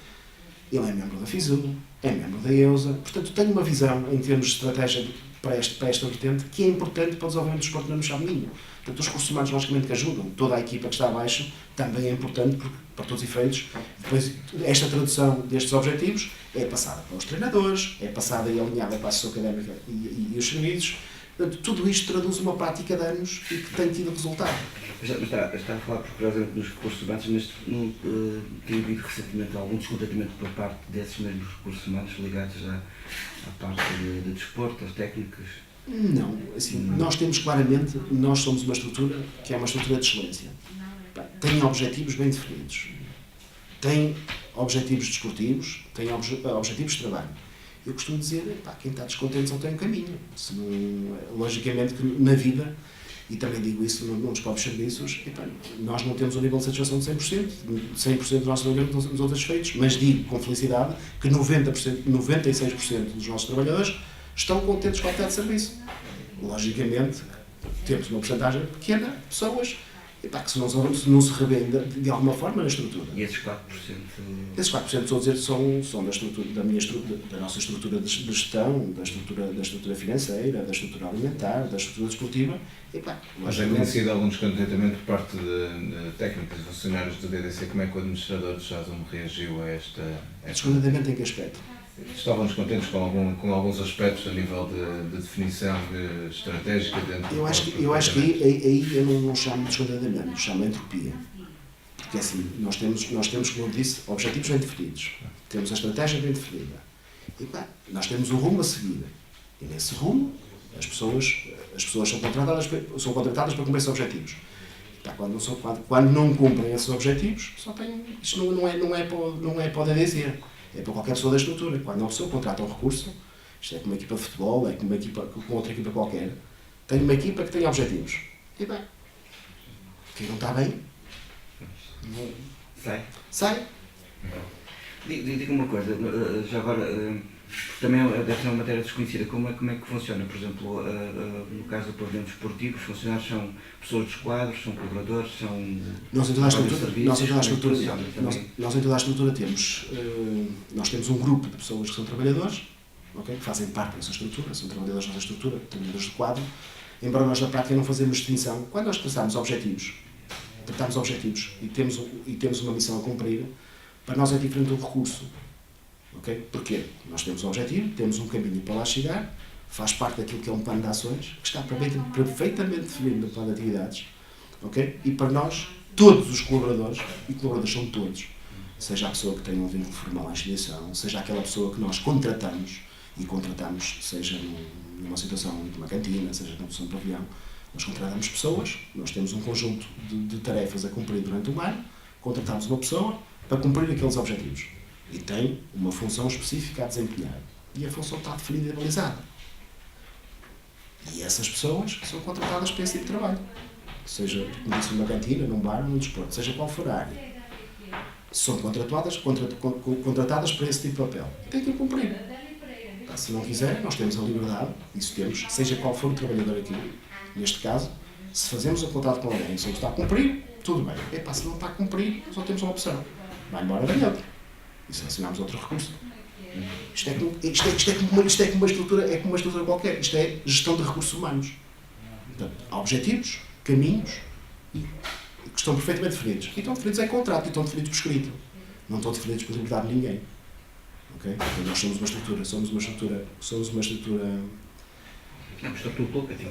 Ele é membro da FISU, é membro da EUSA, portanto tem uma visão em termos de estratégia para esta vertente que é importante para o desenvolvimento do desporto na Universidade de Minho. Portanto, os recursos humanos logicamente que ajudam, toda a equipa que está abaixo também é importante para todos os efeitos. Depois, esta tradução destes objetivos é passada para os treinadores, é passada e alinhada para a Associação Académica e os serviços. Portanto, tudo isto traduz uma prática de anos e que tem tido resultado. Está a falar curiosamente dos recursos humanos, mas não tem havido recentemente algum descontentamento por parte desses mesmos recursos humanos ligados à parte de desporto, às técnicas? Não, assim, nós temos claramente, nós somos uma estrutura que é uma estrutura de excelência. Tem objetivos bem definidos, tem objetivos desportivos, tem objetivos de trabalho. Eu costumo dizer, quem está descontente só tem um caminho. Logicamente que na vida, e também digo isso nos próprios serviços, nós não temos um nível de satisfação de 100% do nosso trabalho nos outros feitos, mas digo com felicidade que 96% dos nossos trabalhadores estão contentes com a qualidade de serviço. Logicamente, temos uma porcentagem pequena de pessoas que não se revêem de alguma forma na estrutura. E esses 4%? Esses 4%, estou a dizer, são da nossa estrutura de gestão, da estrutura financeira, da estrutura alimentar, da estrutura desportiva. Mas é conhecido algum descontentamento por parte de técnicos e funcionários do DDC. Como é que o administrador de JASUM reagiu a esta... Descontentamento em que aspecto? Estavam descontentes com alguns aspectos a nível de definição estratégica dentro Eu acho que aí eu não chamo de descontentamento, chamo de entropia. Porque assim, nós temos, como eu disse, objetivos bem definidos, temos a estratégia bem definida, e nós temos um rumo a seguir. E nesse rumo, as pessoas são contratadas para cumprir esses objetivos. Quando não cumprem esses objetivos, isto não é para o DDC. É para qualquer pessoa da estrutura. Quando uma pessoa contrata um recurso, isto é como uma equipa de futebol, é como uma equipa com outra equipa qualquer, tem uma equipa que tem objetivos. E quem não está bem, sai. Diga uma coisa, já agora, também deve ser uma matéria desconhecida, como é que funciona? Por exemplo, no caso do pavilhão desportivo, os funcionários são pessoas dos quadros, são colaboradores, são... Nós em toda a estrutura temos, nós temos um grupo de pessoas que são trabalhadores, okay, que fazem parte dessa estrutura, são trabalhadores dessa estrutura, trabalhadores de quadro, embora nós na prática não fazemos distinção. Quando nós traçamos objetivos e temos uma missão a cumprir, para nós é diferente do recurso. Okay? Porquê? Nós temos um objetivo, temos um caminho para lá chegar, faz parte daquilo que é um plano de ações, que está perfeitamente definido no plano de atividades, okay? E para nós, todos os colaboradores, e colaboradores são todos, seja a pessoa que tem um vínculo formal à instituição, seja aquela pessoa que nós contratamos, seja numa situação de uma cantina, seja numa situação de pavilhão, nós contratamos pessoas, nós temos um conjunto de tarefas a cumprir durante um ano, contratamos uma pessoa para cumprir aqueles objetivos. E tem uma função específica a desempenhar. E a função está definida e balizada. E essas pessoas são contratadas para esse tipo de trabalho. Seja, como disse, numa cantina, num bar, num desporto, seja qual for a área. são contratadas para esse tipo de papel. Tem que cumprir. Se não quiser, nós temos a liberdade, isso temos, seja qual for o trabalhador aqui, neste caso, se fazemos um contrato com alguém e se ele está a cumprir, tudo bem. Se não está a cumprir, só temos uma opção. Vai embora, vem outro. E selecionamos outro recurso. Isto é como uma estrutura qualquer. Isto é gestão de recursos humanos. Portanto, há objetivos, caminhos, que estão perfeitamente definidos. E estão definidos em contrato, e estão definidos por escrito. Não estão definidos por liberdade de ninguém. Okay? Então, nós somos uma estrutura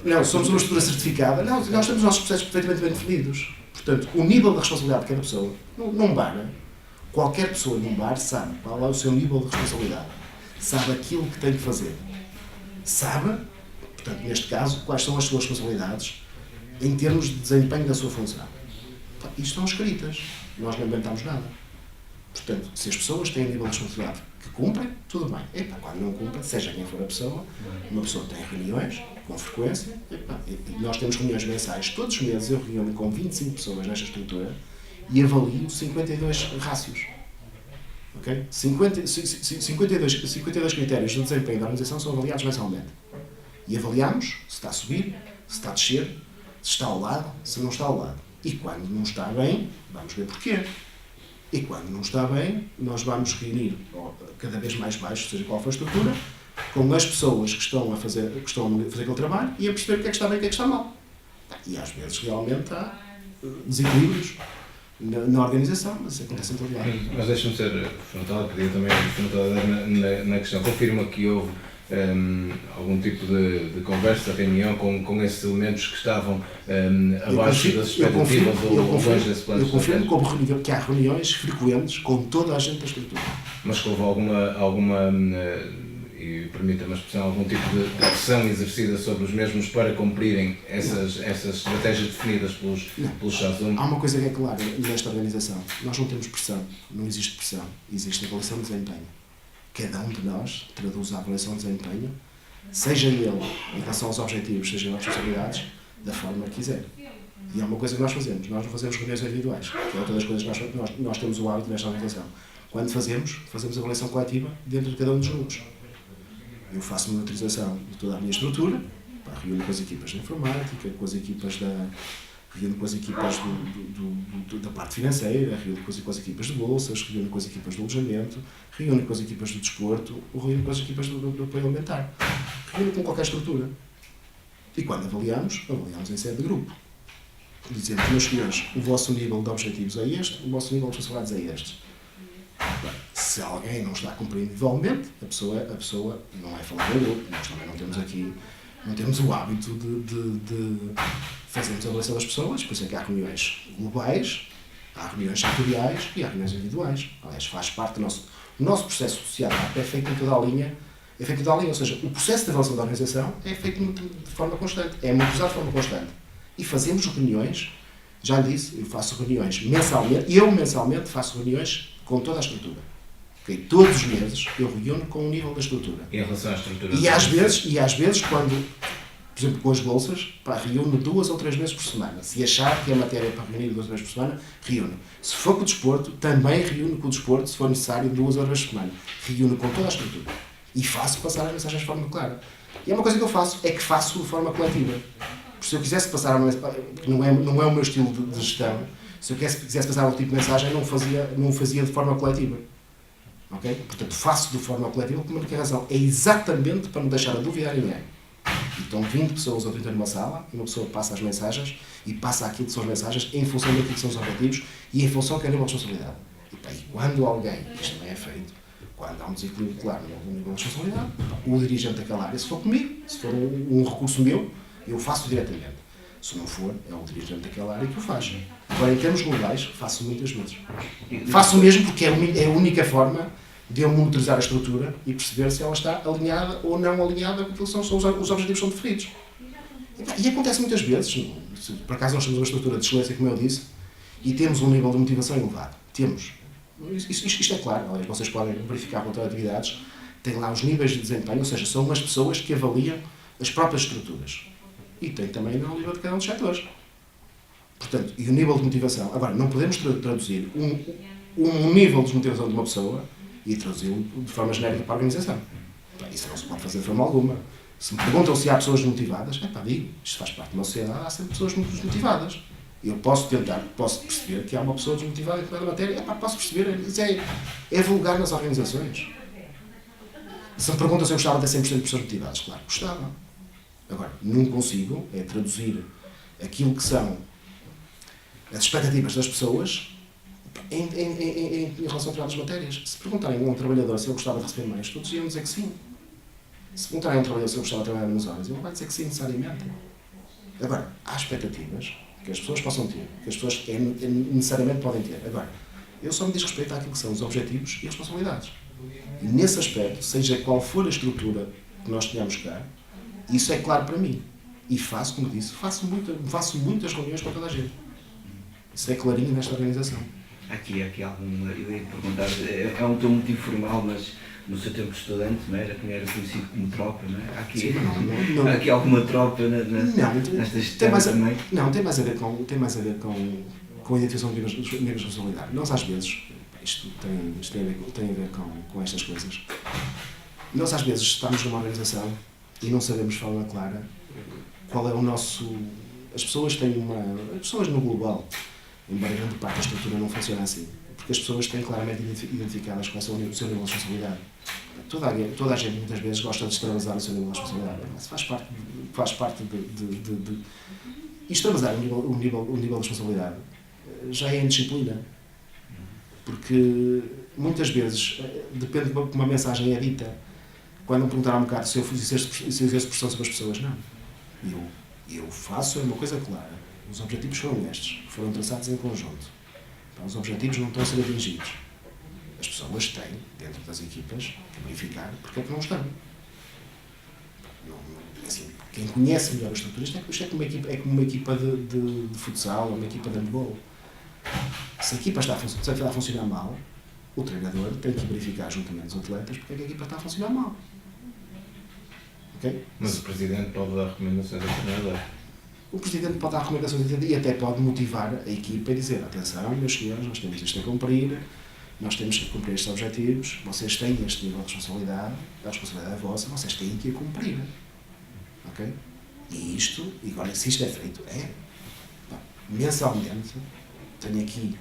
não, somos uma estrutura certificada. Não, nós temos os nossos processos perfeitamente bem definidos. Portanto, o nível de responsabilidade de cada pessoa, num bar, qualquer pessoa num bar sabe qual é o seu nível de responsabilidade. Sabe aquilo que tem que fazer. Sabe, portanto, neste caso, quais são as suas responsabilidades em termos de desempenho da sua função. Isto estão escritas. Nós não inventamos nada. Portanto, se as pessoas têm nível de responsabilidade que cumprem, tudo bem. Quando não cumprem, seja quem for a pessoa, uma pessoa tem reuniões com frequência, e nós temos reuniões mensais. Todos os meses eu reúno com 25 pessoas nesta estrutura e avalio 52 rácios. Okay? 52 critérios de desempenho da organização são avaliados mensalmente. E avaliamos se está a subir, se está a descer, se está ao lado, se não está ao lado. E quando não está bem, vamos ver porquê. E quando não está bem, nós vamos reunir cada vez mais baixo, seja qual for a estrutura, com as pessoas que estão a fazer aquele trabalho e a perceber o que é que está bem e o que é que está mal. E às vezes realmente há desequilíbrios na organização, mas isso acontece em todo lado. Mas deixa-me ser frontal, pedir também frontalidade na questão. Confirma que houve algum tipo de conversa, reunião com esses elementos que estavam abaixo das expectativas ou longe desse plano? Eu confirmo que há reuniões frequentes com toda a gente da estrutura. Mas que houve alguma e permita-me a expressão, algum tipo de pressão exercida sobre os mesmos para cumprirem essas estratégias definidas pelos Shazum? Há uma coisa que é clara nesta organização. Nós não temos pressão. Não existe pressão. Existe avaliação de desempenho. Cada um de nós traduz a avaliação de desempenho, seja ele em relação aos objetivos, seja ele às responsabilidades, da forma que quiser. E é uma coisa que nós fazemos. Nós não fazemos reuniões individuais, que é outra das coisas que nós temos o hábito nesta organização. Quando fazemos avaliação coletiva dentro de cada um dos grupos. Eu faço uma monitorização de toda a minha estrutura, reúno com as equipas de informática, com as equipas reúno com as equipas da parte financeira, reúno com as equipas de bolsas, reúno com as equipas do alojamento, reúno com as equipas do desporto, reúno com as equipas do apoio alimentar. Reúno com qualquer estrutura. E quando avaliamos em sede de grupo. Dizemos, meus senhores, o vosso nível de objetivos é este, o vosso nível de responsabilidades é este. Se alguém não está a cumprir individualmente, a pessoa não é falar do grupo. Nós também não temos o hábito de fazermos a avaliação das pessoas, por isso é que há reuniões globais, há reuniões setoriais e há reuniões individuais. Aliás, faz parte do nosso processo associado é feito em toda a linha, ou seja, o processo de avaliação da organização é feito de forma constante, é monitorizado de forma constante. E fazemos reuniões, já lhe disse, eu faço reuniões mensalmente, e eu mensalmente faço reuniões com toda a estrutura. Okay? Todos os meses eu reúno com o nível da estrutura. Em relação à estrutura? E às vezes, quando, por exemplo, com as bolsas, reúno 2 ou 3 vezes por semana. Se achar que a matéria é para reunir 2 vezes por semana, reúno. Se for com o desporto, também reúno com o desporto, se for necessário, 2 vezes por semana. Reúno com toda a estrutura. E faço passar as mensagens de forma clara. E é uma coisa que eu faço, é que faço de forma coletiva. Porque se eu quisesse passar uma mensagem, não é o meu estilo de gestão, se eu quisesse passar outro tipo de mensagem, não fazia de forma coletiva. Okay? Portanto, faço de forma coletiva por uma única razão. É exatamente para não deixar a duvidar ninguém. Então, 20 pessoas ou 30 numa sala, e uma pessoa passa as mensagens e passa aquilo que são as mensagens em função daquilo que são os objetivos e em função que é a nível de responsabilidade. E quando alguém, isto não é feito, quando há um desequilíbrio claro no nível de responsabilidade, o dirigente daquela área, se for comigo, se for um recurso meu, eu faço diretamente. Se não for, é o dirigente daquela área que o faz. Agora, em termos globais, faço muitas vezes. Faço mesmo porque é a única forma de eu monitorizar a estrutura e perceber se ela está alinhada ou não alinhada com aquilo que são os objetivos que são definidos. E acontece muitas vezes, por acaso nós temos uma estrutura de excelência, como eu disse, e temos um nível de motivação elevado. Temos. Isto é claro, aliás, vocês podem verificar com outras atividades, tem lá os níveis de desempenho, ou seja, são as pessoas que avaliam as próprias estruturas. E tem também no nível de cada um dos setores. Portanto, e o nível de motivação. Agora, não podemos traduzir um nível de desmotivação de uma pessoa e traduzi-o de forma genérica para a organização. Isso não se pode fazer de forma alguma. Se me perguntam se há pessoas desmotivadas, digo, isto faz parte de uma sociedade, há sempre pessoas muito desmotivadas. Eu posso perceber que há uma pessoa desmotivada em cada matéria, posso perceber, é vulgar nas organizações. Se me perguntam se eu gostava de ter 100% de pessoas motivadas, claro, gostava. Agora, não consigo traduzir aquilo que são as expectativas das pessoas em relação a determinadas matérias. Se perguntarem a um trabalhador se ele gostava de receber mais, todos iam dizer que sim. Se perguntarem a um trabalhador se ele gostava de trabalhar menos horas, ele vai dizer que sim, necessariamente. Agora, há expectativas que as pessoas possam ter, que as pessoas necessariamente podem ter. Agora, eu só me diz respeito àquilo que são os objetivos e responsabilidades. E nesse aspecto, seja qual for a estrutura que nós tenhamos cá, isso é claro para mim. E faço, como disse, faço muitas reuniões com toda a gente. Isso é clarinho nesta organização. Aqui algum, eu ia perguntar, é um tom muito informal, mas no seu tempo de estudante, não era conhecido como tropa, não é? Há aqui alguma tropa nesta gestão também? Não, tem mais a ver com a identificação de níveis de responsabilidade. Nós às vezes, isto tem a ver com estas coisas, nós às vezes estamos numa organização e não sabemos de forma clara qual é o nosso... As pessoas no global, embora grande parte da estrutura não funcione assim, porque as pessoas têm claramente identificadas com o seu nível de responsabilidade. Toda a gente muitas vezes gosta de extravasar o seu nível de responsabilidade, mas faz parte de extravasar o nível de responsabilidade já é indisciplina, porque muitas vezes depende de como uma mensagem é dita. Quando me perguntaram um bocado se eu exerço pressão sobre as pessoas, não. Eu faço uma coisa clara. Os objetivos foram estes, foram traçados em conjunto. Então, os objetivos não estão a ser atingidos. As pessoas têm, dentro das equipas, que verificar porque é que não estão. Assim, quem conhece melhor a estrutura, isto é como uma equipa de futsal ou uma equipa de handball. Se a equipa está a funcionar mal, o treinador tem que verificar juntamente os atletas porque é que a equipa está a funcionar mal. Okay? Mas o Presidente pode dar recomendações ao treinador. O Presidente pode dar recomendações e até pode motivar a equipa e dizer: atenção, meus senhores, nós temos isto a cumprir, nós temos que cumprir estes objetivos, vocês têm este nível de responsabilidade, a responsabilidade é vossa, vocês têm que a cumprir. Ok? E isto, e agora se isto é feito, mensalmente, tenho aqui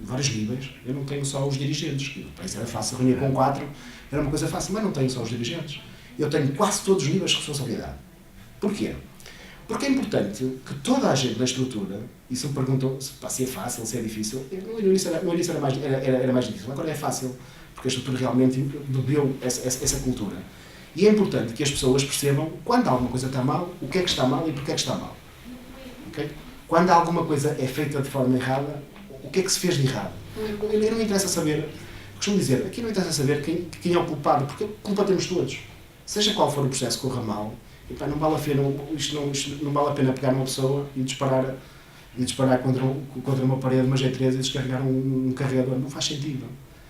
vários níveis, eu não tenho só os dirigentes, parece que era fácil reunir com 4, era uma coisa fácil, mas não tenho só os dirigentes. Eu tenho quase todos os níveis de responsabilidade. Porquê? Porque é importante que toda a gente da estrutura, e se me perguntam se é fácil, se é difícil, no início era mais difícil, agora é fácil, porque a estrutura realmente bebeu essa cultura. E é importante que as pessoas percebam quando alguma coisa está mal, o que é que está mal e porque é que está mal. Okay? Quando alguma coisa é feita de forma errada, o que é que se fez de errado? Não me interessa saber, costumo dizer, aqui não interessa saber quem é o culpado, porque culpa temos todos. Seja qual for o processo que corra mal, não vale a pena, isto não vale a pena pegar uma pessoa e disparar contra uma parede, uma G3 e descarregar um carregador. Não faz sentido.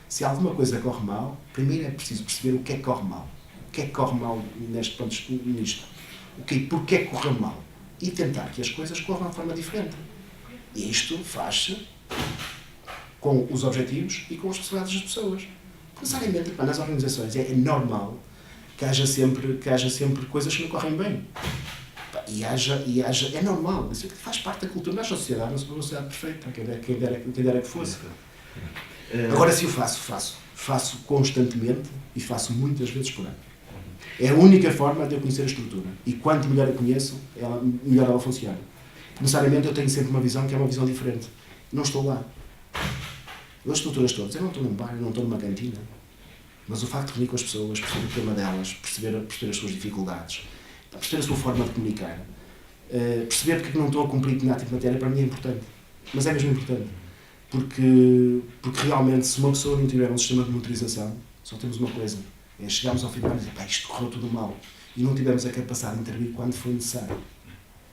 Se alguma coisa corre mal, primeiro é preciso perceber o que é que corre mal. O que é que corre mal nisto? Porquê que corre mal? E tentar que as coisas corram de forma diferente. E isto faz-se com os objetivos e com as responsabilidades das pessoas. Necessariamente, nas organizações é normal que haja sempre coisas que não correm bem. É normal, isso faz parte da cultura. Nós, a sociedade, não somos uma sociedade perfeita, quem dera que fosse. Agora, se eu faço constantemente e faço muitas vezes por ano. É a única forma de eu conhecer a estrutura. E quanto melhor a conheço, melhor ela funciona. Necessariamente eu tenho sempre uma visão que é uma visão diferente. Não estou lá. As estruturas todas, eu não estou num bar, eu não estou numa cantina. Mas o facto de reunir com as pessoas, perceber o tema delas, perceber as suas dificuldades, perceber a sua forma de comunicar, perceber porque não estou a cumprir determinado tipo de matéria, para mim é importante. Mas é mesmo importante. Porque realmente, se uma pessoa não tiver um sistema de monitorização, só temos uma coisa. É chegarmos ao final e dizer, isto correu tudo mal. E não tivemos a capacidade de intervir quando foi necessário.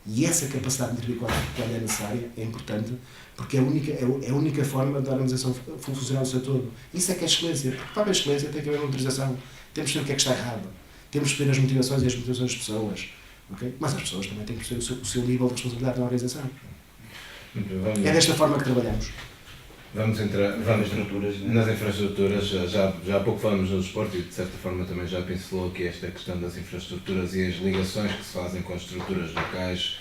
E essa capacidade de intervir quando é necessária é importante, porque é a única forma da organização funcionar no seu todo. Isso é que é excelência. Porque para haver excelência tem que haver monitorização. Temos que ver o que é que está errado. Temos que ver as motivações e as motivações das pessoas. Okay? Mas as pessoas também têm que perceber o seu nível de responsabilidade na organização. É desta forma que trabalhamos. Vamos entrar estruturas, né? nas infraestruturas. Já há pouco falamos no desporto e de certa forma também já pincelou aqui esta questão das infraestruturas e as ligações que se fazem com as estruturas locais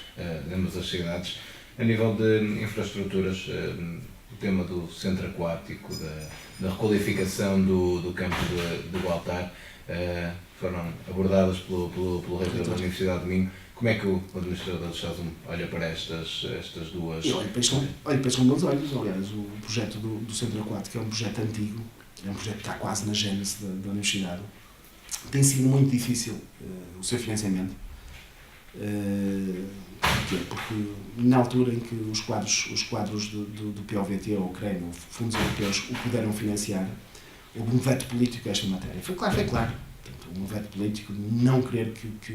de ambas as cidades. A nível de infraestruturas, o tema do centro aquático, da requalificação do campo do Altar, foram abordadas pelo reitor da Universidade de Minho. Como é que o administrador de Chasum olha para estas duas? Eu olho para isto com bons olhos. Aliás, o projeto do Centro Aquático é um projeto antigo, é um projeto que está quase na gênese da Universidade. Tem sido muito difícil o seu financiamento. Porquê? Porque na altura em que os quadros do POVT, ou CREM, fundos europeus, o puderam financiar, houve um veto político a esta matéria. Foi claro. Portanto, um veto político de não querer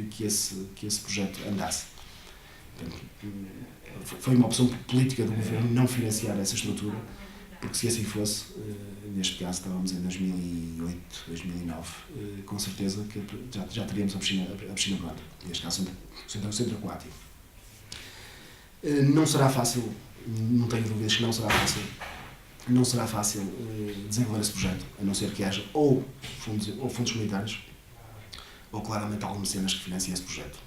que esse projeto andasse. Portanto, foi uma opção política do governo não financiar essa estrutura, porque se assim fosse, neste caso estávamos em 2008, 2009, com certeza que já teríamos a piscina pronta, neste caso o centro aquático. Não será fácil, não tenho dúvidas que não será fácil desenvolver esse projeto, a não ser que haja ou fundos comunitários, ou claramente algumas cenas que financiem esse projeto.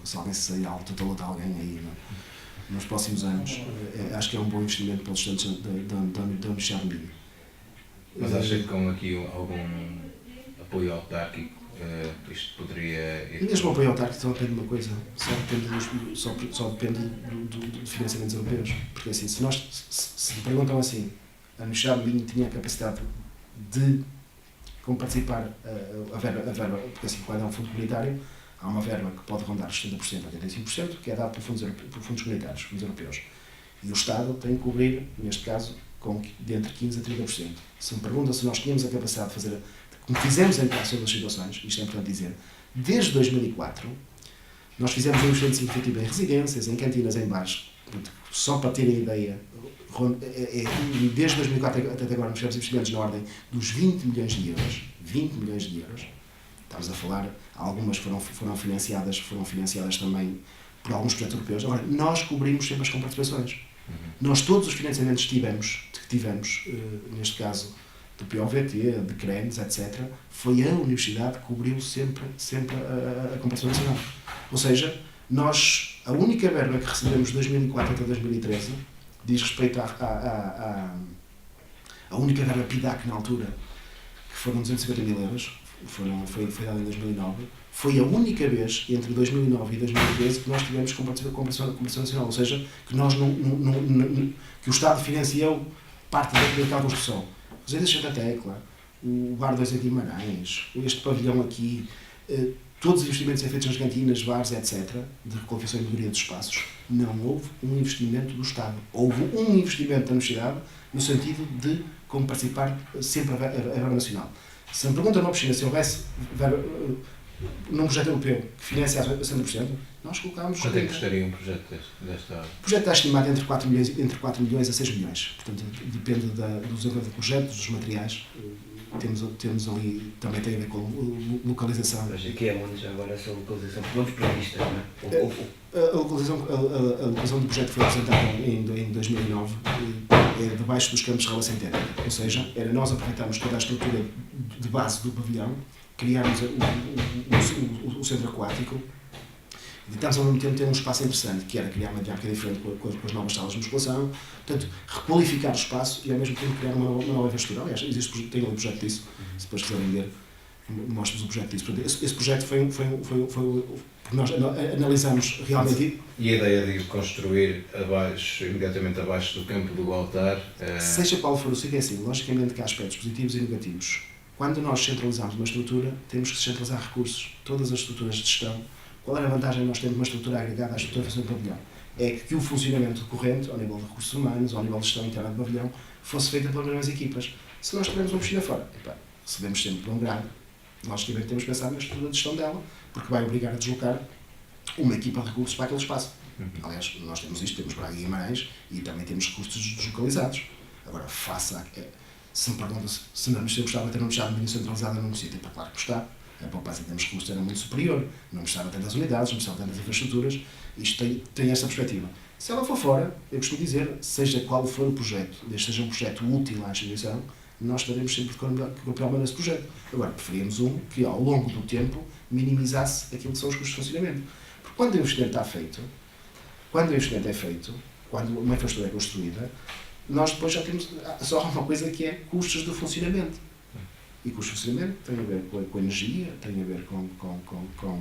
Se alguém se sair ao tutor de alguém aí nos próximos anos, acho que é um bom investimento pelos estudantes da Universidade de Minho. Mas acha que com aqui algum apoio autárquico isto poderia... Mesmo o apoio autárquico só depende de uma coisa, só depende de financiamentos europeus. Porque assim, se me perguntam assim, a Universidade de Minho tinha a capacidade de como participar a verba, porque assim, quando é um fundo comunitário, há uma verba que pode rondar os 70% a 85%, que é dada por fundos comunitários, fundos europeus. E o Estado tem que cobrir, neste caso, de entre 15% a 30%. Se me perguntam se nós tínhamos a capacidade de fazer, como fizemos em quase todas as situações, isto é importante dizer, desde 2004, nós fizemos um investimento significativo em residências, em cantinas, em bares. Só para terem ideia, desde 2004 até agora nós fizemos investimentos na ordem dos 20 milhões de euros. 20 milhões de euros. Estamos a falar, algumas foram financiadas também por alguns projetos europeus. Agora, nós cobrimos sempre as comparticipações. Nós todos os financiamentos que tivemos, neste caso do POVT, de CRENs, etc., foi a Universidade que cobriu sempre a comparticipação nacional. Ou seja, a única verba que recebemos de 2004 até 2013 diz respeito à única verba PIDAC na altura, que foram 250 mil euros, foi dada em 2009, foi a única vez entre 2009 e 2013 que nós tivemos comparticipação nacional, ou seja, que que o Estado financiou parte daquela construção. Os Eiras de Santa Tecla, o Bar 2 em Guimarães, este pavilhão aqui, todos os investimentos feitos nas cantinas, bares, etc., de requalificação e melhoria dos espaços, não houve um investimento do Estado. Houve um investimento da Universidade no sentido de como participar sempre a verba nacional. Se me perguntam na piscina se houvesse num projeto europeu que financiasse a 100%, nós colocámos... Quanto é que custaria um projeto desta área? O projeto está estimado entre 4 milhões a 6 milhões. Portanto, depende do desenvolvimento do projeto, dos materiais. Temos ali, também tem a ver com localização. Mas aqui é onde já agora essa localização, vamos para a vista, não é? A localização do projeto foi apresentada em 2009, debaixo dos campos de Rala Centénica. Ou seja, era nós aproveitarmos toda a estrutura de base do pavilhão, criámos o centro aquático, e tentámos ao mesmo tempo ter um espaço interessante, que era criar uma dinâmica diferente com as novas salas de musculação, portanto, requalificar o espaço e ao mesmo tempo criar uma nova infraestrutura. Aliás, tem um projeto disso, se depois quiserem ver, mostro-vos o projeto disso. Portanto, esse projeto foi porque nós analisamos realmente... E a ideia de construir imediatamente abaixo do campo do altar... Seja qual for o sítio, é assim, logicamente que há aspectos positivos e negativos. Quando nós centralizamos uma estrutura, temos que centralizar recursos. Todas as estruturas de gestão. Qual era a vantagem de nós termos uma estrutura agregada à estrutura de funcionamento do pavilhão? É que o funcionamento decorrente, ao nível de recursos humanos, ao nível de gestão interna do pavilhão, fosse feito pelas mesmas equipas. Se nós tivermos uma piscina fora, recebemos sempre de um grado, logicamente temos que pensar na estrutura de gestão dela, porque vai obrigar a deslocar uma equipa de recursos para aquele espaço. Aliás, nós temos isto, temos Braga e Guimarães e também temos recursos deslocalizados. Agora, se me perguntam se não eu gostava de ter uma Universidade de Minho centralizada num sítio, claro que gostava. A poupança em termos de recursos era muito superior, não precisava tantas unidades, não precisava tantas infraestruturas, isto tem esta perspectiva. Se ela for fora, eu costumo dizer, seja qual for o projeto, desde que seja um projeto útil à instituição, nós estaremos sempre com o papel nesse projeto. Agora, preferimos um que, ao longo do tempo, minimizasse aquilo que são os custos de funcionamento. Porque quando o investimento está feito, quando o investimento é feito, quando uma infraestrutura é construída, nós depois já temos só uma coisa que é custos de funcionamento. E custos de funcionamento têm a ver com a energia, têm a ver com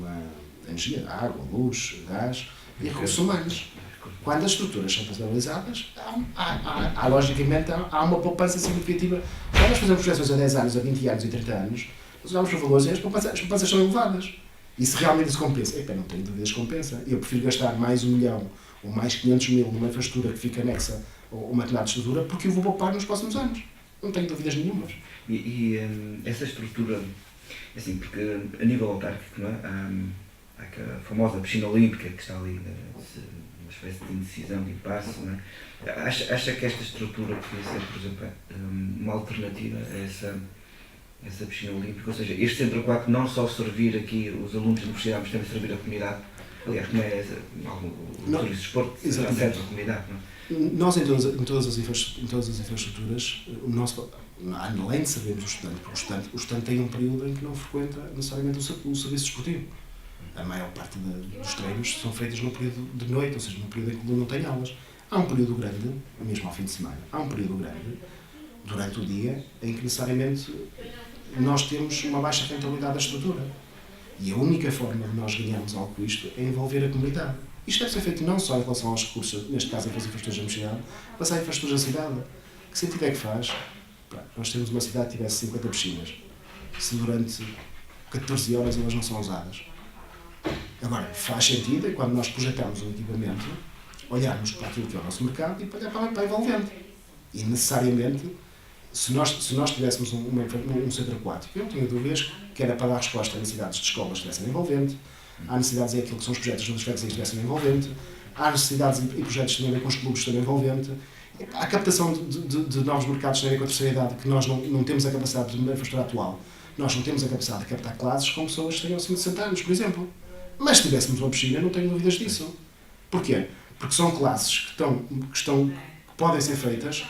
a energia, a água, a luz, o gás e recursos humanos. Quando as estruturas são estabilizadas, logicamente, há uma poupança significativa. Quando nós fazemos projeções a 10 anos, a 20 anos e 30 anos, nós olhamos para valores e as poupanças são elevadas. E se realmente se compensa, não tenho dúvidas que compensa. Eu prefiro gastar mais 1 milhão ou mais 500 mil numa infraestrutura que fica anexa a uma determinada estrutura, porque eu vou poupar nos próximos anos. Não tenho dúvidas nenhumas. E essa estrutura, assim, porque a nível autárquico, não é? Há aquela famosa piscina olímpica que está ali, uma espécie de indecisão, de impasse, não é? Acha que esta estrutura podia ser, por exemplo, uma alternativa a essa piscina olímpica? Ou seja, este centro aquático não só servir aqui os alunos da universidade, mas também servir a comunidade? Aliás, como é o serviço de desporto, será certo a comunidade, não é? Nós, em todas as infraestruturas, além de sabermos o estudante, porque o estudante tem um período em que não frequenta necessariamente o serviço desportivo. A maior parte dos treinos são feitos num período de noite, ou seja, num período em que não tem aulas. Há um período grande, mesmo ao fim de semana, há um período grande, durante o dia, em que necessariamente nós temos uma baixa rentabilidade da estrutura. E a única forma de nós ganharmos algo com isto é envolver a comunidade. Isto deve ser feito não só em relação aos recursos, neste caso as infraestruturas da universidade, mas às infraestruturas da cidade. Que sentido é que faz? Nós temos uma cidade que tivesse 50 piscinas, se durante 14 horas elas não são usadas. Agora, faz sentido, quando nós projetamos um equipamento, olharmos para aquilo que é o nosso mercado e olhar para a envolvente. E necessariamente, se nós tivéssemos um centro aquático, eu não tenho dúvidas que era para dar resposta a necessidades de escolas que tivessem envolvente, há necessidades é aquilo que são os projetos dos freguesias que tivessem envolvente, há necessidades e projetos que têm a ver com os clubes também envolvente, há a captação de novos mercados que têm a ver com a terceira idade, que nós não temos a capacidade de uma infraestrutura atual. Nós não temos a capacidade de captar classes com pessoas que tenham acima de 60 anos, por exemplo. Mas se tivéssemos uma piscina, não tenho dúvidas disso. Porquê? Porque são classes que podem ser feitas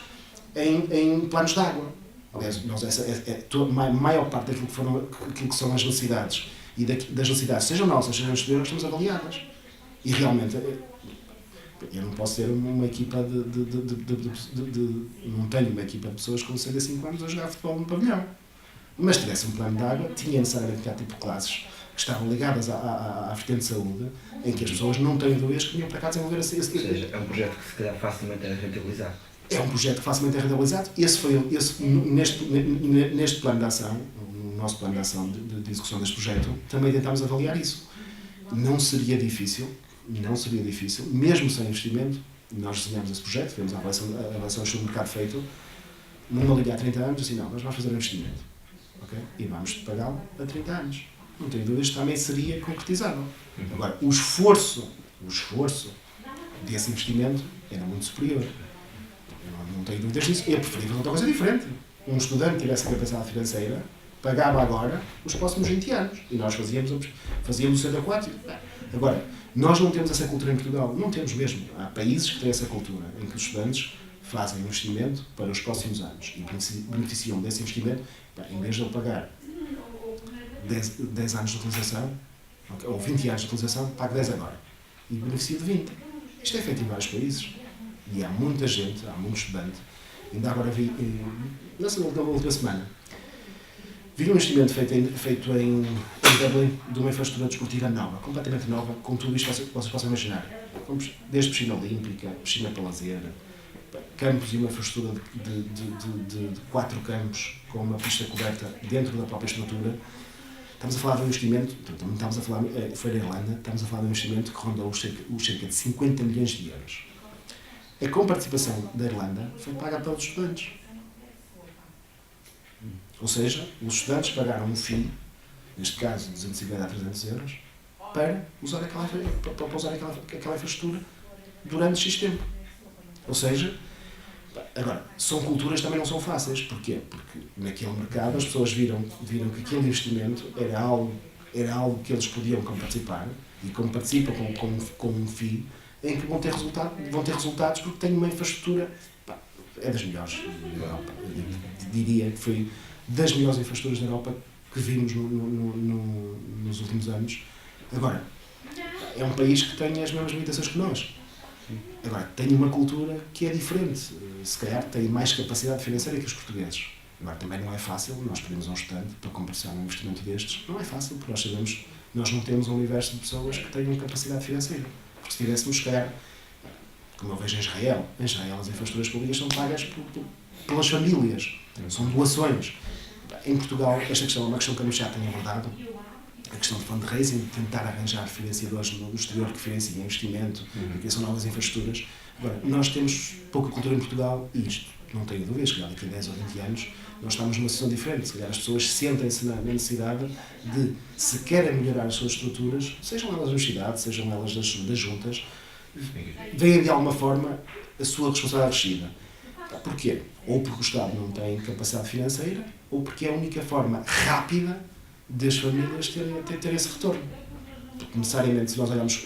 em planos de água. Aliás, a maior parte daquilo que são as necessidades e das necessidades, sejam nossas, sejam exteriores, estamos avaliadas. E realmente, eu não posso ter uma equipa não tenho uma equipa de pessoas com 65 anos a jogar futebol no pavilhão. Mas se tivesse um plano de água, tinha necessariamente que há tipo de classes que estavam ligadas à vertente de saúde, em que as pessoas não têm dúvidas que vinham para cá desenvolver esse. Ou seja, é um projeto que se calhar facilmente é rentabilizado. É um projeto que facilmente é rentabilizado. Neste plano de ação, no nosso plano de ação de execução deste projeto, também tentámos avaliar isso. Não seria difícil, mesmo sem investimento, nós desenhamos esse projeto, fizemos a avaliação do mercado feito, numa linha há 30 anos, assim, não, nós vamos fazer um investimento. Okay? E vamos pagá-lo a 30 anos. Não tenho dúvidas que também seria concretizável. Agora, o esforço desse investimento era muito superior. Eu não tenho dúvidas disso. Eu preferia fazer outra coisa diferente. Um estudante que tivesse a capacidade financeira pagava agora os próximos 20 anos. E nós fazíamos o centro aquático. Agora, nós não temos essa cultura em Portugal. Não temos mesmo. Há países que têm essa cultura, em que os estudantes fazem um investimento para os próximos anos e beneficiam desse investimento, em vez de ele pagar 10 anos de utilização, ou 20 anos de utilização, paga 10 agora. E beneficia de 20. Isto é feito em vários países. E há muita gente, há muito estudante. Ainda agora vi, na última semana, vi um investimento feito em Dublin de uma infraestrutura desportiva nova, completamente nova, com tudo isto que vocês possam imaginar. Desde piscina olímpica, piscina para lazer, campos e uma infraestrutura de 4 campos com uma pista coberta dentro da própria estrutura. Estamos a falar de um investimento, foi na Irlanda, estamos a falar de um investimento que rondou os cerca de 50 milhões de euros. A comparticipação da Irlanda foi paga pelos estudantes. Ou seja, os estudantes pagaram um FII, neste caso 250 a 300 euros, para usar aquela infraestrutura durante X tempo. Ou seja, agora, são culturas que também não são fáceis. Porquê? Porque naquele mercado as pessoas viram que aquele investimento era algo que eles podiam participar, e como participam com um FII, em que vão ter resultados porque têm uma infraestrutura, pá, é das melhores da Europa. Eu diria que foi das melhores infraestruturas da Europa que vimos nos últimos anos. Agora, é um país que tem as mesmas limitações que nós. Agora, tem uma cultura que é diferente. Se calhar tem mais capacidade financeira que os portugueses. Agora, também não é fácil, nós pedimos a um estudante para comerciar um investimento destes. Não é fácil, porque nós sabemos, nós não temos um universo de pessoas que tenham capacidade financeira. Porque se tivéssemos, se calhar, como eu vejo em Israel as infraestruturas públicas são pagas pelas famílias, são doações. Em Portugal, esta questão é uma questão que a Michel tem abordado, a questão de fundraising, de tentar arranjar financiadores no exterior que financiem investimento, que são novas infraestruturas. Agora, nós temos pouca cultura em Portugal e isto, não tenho dúvidas, que daqui a 10 ou 20 anos nós estamos numa situação diferente. Se calhar as pessoas sentem-se na necessidade de, se querem melhorar as suas estruturas, sejam elas da universidade, sejam elas das juntas, veem de alguma forma a sua responsabilidade crescida. Porquê? Ou porque o Estado não tem capacidade financeira, ou porque é a única forma rápida das famílias terem esse retorno. Porque necessariamente, se nós olharmos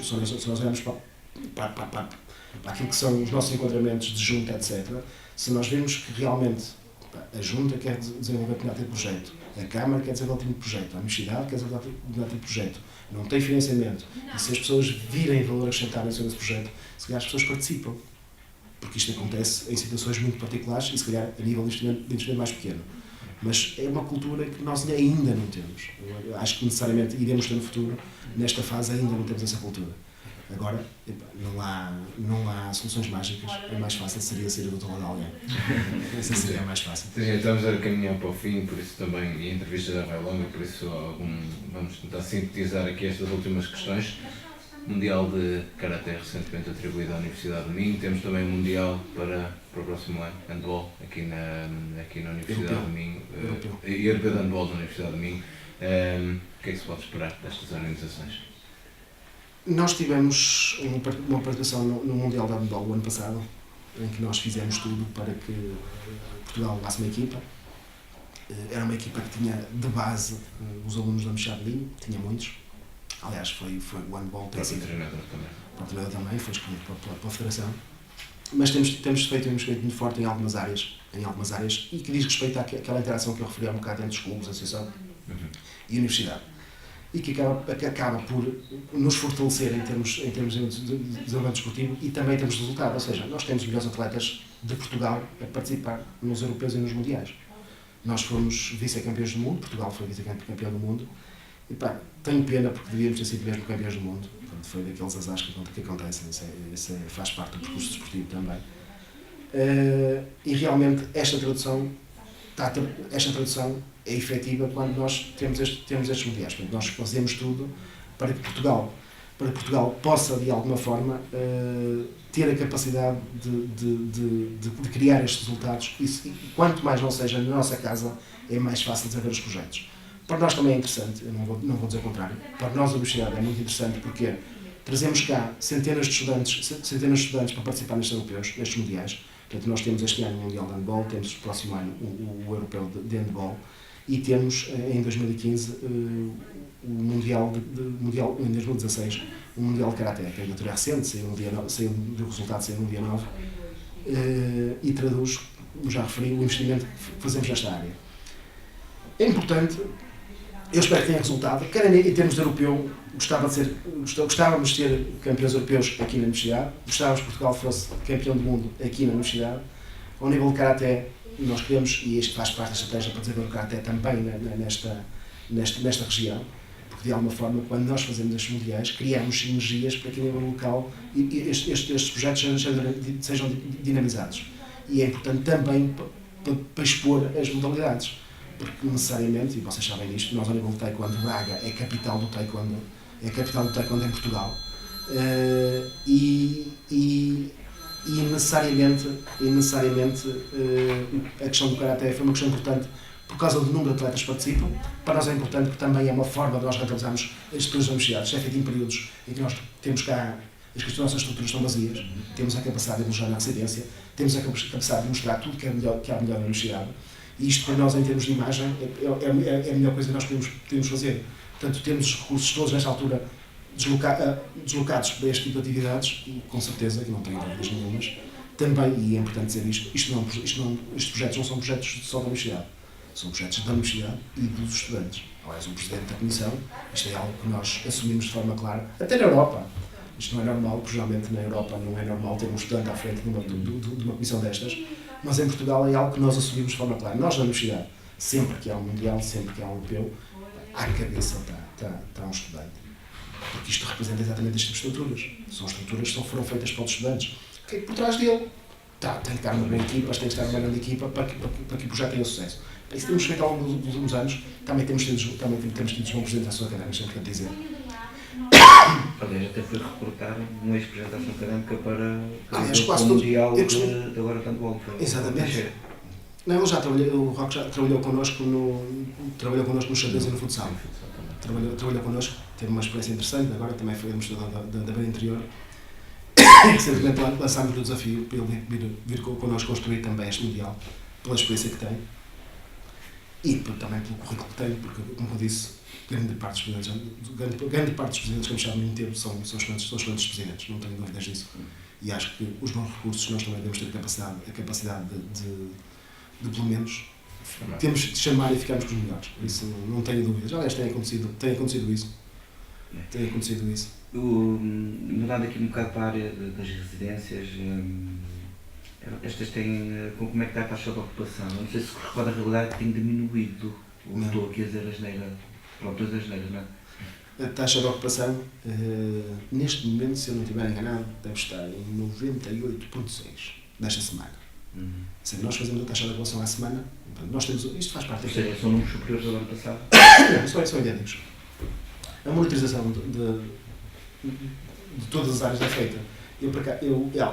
para aquilo que são os nossos enquadramentos de junta, etc., se nós vemos que realmente a junta quer desenvolver determinado tipo de projeto, a Câmara quer desenvolver tipo de projeto, a Universidade quer desenvolver determinado tipo de projeto, não tem financiamento, e se as pessoas virem valor acrescentado em cima desse projeto, se calhar as pessoas participam. Porque isto acontece em situações muito particulares e se calhar a nível de investimento mais pequeno. Mas é uma cultura que nós ainda não temos. Eu acho que necessariamente iremos ter no futuro, nesta fase ainda não temos essa cultura. Agora, não há soluções mágicas, a mais fácil seria ser o doutor de alguém. Essa seria a mais fácil. Estamos a caminhar para o fim, por isso também, e a entrevista já vai longa, por isso vamos tentar sintetizar aqui estas últimas questões. Mundial de Karaté recentemente atribuído à Universidade do Minho. Temos também um Mundial para o próximo ano, Handball, aqui na Universidade do Minho. Europeu de Handball da Universidade do Minho. O que é que se pode esperar destas organizações? Nós tivemos uma participação no Mundial de Handball o ano passado, em que nós fizemos tudo para que Portugal levasse uma equipa. Era uma equipa que tinha de base os alunos da Universidade do Minho, tinha muitos. Aliás, foi o handball Para o treinador também. Para o treinador também, foi escolhido pela Federação. Mas temos feito um investimento muito forte em algumas áreas, e que diz respeito àquela interação que eu referi há um bocado entre os clubes, a associação e a universidade. E que acaba por nos fortalecer em termos de desenvolvimento desportivo e também em termos de resultado. Ou seja, nós temos melhores atletas de Portugal a participar nos europeus e nos mundiais. Nós fomos vice-campeões do mundo, Portugal foi vice-campeão do mundo. E pá, tenho pena porque devíamos ter sido mesmo campeões do mundo. Portanto, foi daqueles azares que acontecem, isso faz parte do percurso desportivo também. E realmente esta tradução é efetiva quando nós temos estes mundiais. Portanto, nós fazemos tudo para que Portugal possa, de alguma forma, ter a capacidade de criar estes resultados. E quanto mais não seja na nossa casa, é mais fácil desenvolver os projetos. Para nós também é interessante, eu não vou dizer o contrário, para nós a universidade é muito interessante porque trazemos cá centenas de estudantes para participar nestes europeus, nestes mundiais. Portanto, nós temos este ano o Mundial de Handball, temos o próximo ano o Europeu de Handball e temos em 2015 o Mundial em 2016 o Mundial de Karaté, que é uma teoria recente, saiu do resultado no dia 9 e traduz, como já referi, o investimento que fazemos nesta área. É importante. Eu espero que tenha resultado. Quer em termos de europeu, gostávamos de ter campeões europeus aqui na Universidade, gostávamos que Portugal fosse campeão do mundo aqui na Universidade. Ao nível de Karaté, nós queremos, e isto faz parte da estratégia para desenvolver o Karaté também nesta região, porque de alguma forma, quando nós fazemos estes mundiais, criamos sinergias para que a nível local estes projetos sejam dinamizados. E é importante também para expor as modalidades. Porque necessariamente, e vocês sabem disto, nós ao nível do Taekwondo, Braga é a capital do Taekwondo em Portugal. E necessariamente a questão do Karaté foi uma questão importante por causa do número de atletas que participam. Para nós é importante porque também é uma forma de nós rentabilizarmos as estruturas da universidade. Isto é feito em períodos em que nós temos cá, as nossas estruturas estão vazias, temos a capacidade de elogiar na residência, temos a capacidade de mostrar tudo que há melhor na universidade. E isto para nós, em termos de imagem, é a melhor coisa que nós podemos fazer. Portanto, temos os recursos todos nesta altura deslocados para este tipo de atividades, e com certeza, que não tenho dúvidas nenhumas, também, e é importante dizer isto, estes projetos não são projetos só da universidade, são projetos da universidade e dos estudantes. Aliás, o Presidente da Comissão, isto é algo que nós assumimos de forma clara, até na Europa. Isto não é normal, porque geralmente na Europa não é normal ter um estudante à frente de uma comissão destas, mas em Portugal é algo que nós assumimos de forma clara. Nós, na universidade, sempre que há um mundial, sempre que há um europeu, à cabeça está um estudante. Porque isto representa exatamente este tipo de estruturas. São estruturas que foram feitas para os estudantes. Okay? Por trás dele, tem que estar uma boa equipa, tem que estar uma grande equipa para que o projeto tenha sucesso. Isso temos feito ao longo dos últimos anos, também temos tido bom presidente da ação académica, sempre quero dizer. Aliás, até foi recrutar um ex-presidente da ação académica para quase o todos. Mundial de agora tanto bom. Exatamente. Não, o Roque já trabalhou connosco no xadrez e no futsal. Trabalhou connosco, teve uma experiência interessante, agora também foi administrador da banda interior. Recentemente lançámos o desafio para ele vir connosco construir também este Mundial, pela experiência que tem e também pelo currículo que tem, porque, como eu disse, grande parte dos presidentes que me chamam muito tempo são excelentes presidentes, não tenho dúvidas disso. E acho que os bons recursos nós também devemos ter a capacidade de pelo menos, temos de chamar e ficarmos com os melhores. Isso não tenho dúvidas. Aliás, tem acontecido isso. Mudando aqui um bocado para a área das residências, estas têm, como é que está a taxa de ocupação? Não sei se corresponde à realidade que tem diminuído. Estou aqui a dizer asneira, pronto, as asneiras, não é? A taxa de ocupação, neste momento, se eu não estiver enganado, deve estar em 98,6 desta semana. Se nós fazemos a taxa de ocupação à semana, nós temos, isto faz parte... Ou seja, são números superiores ao ano passado? Não, são idênticos. A monitorização de todas as áreas é feita.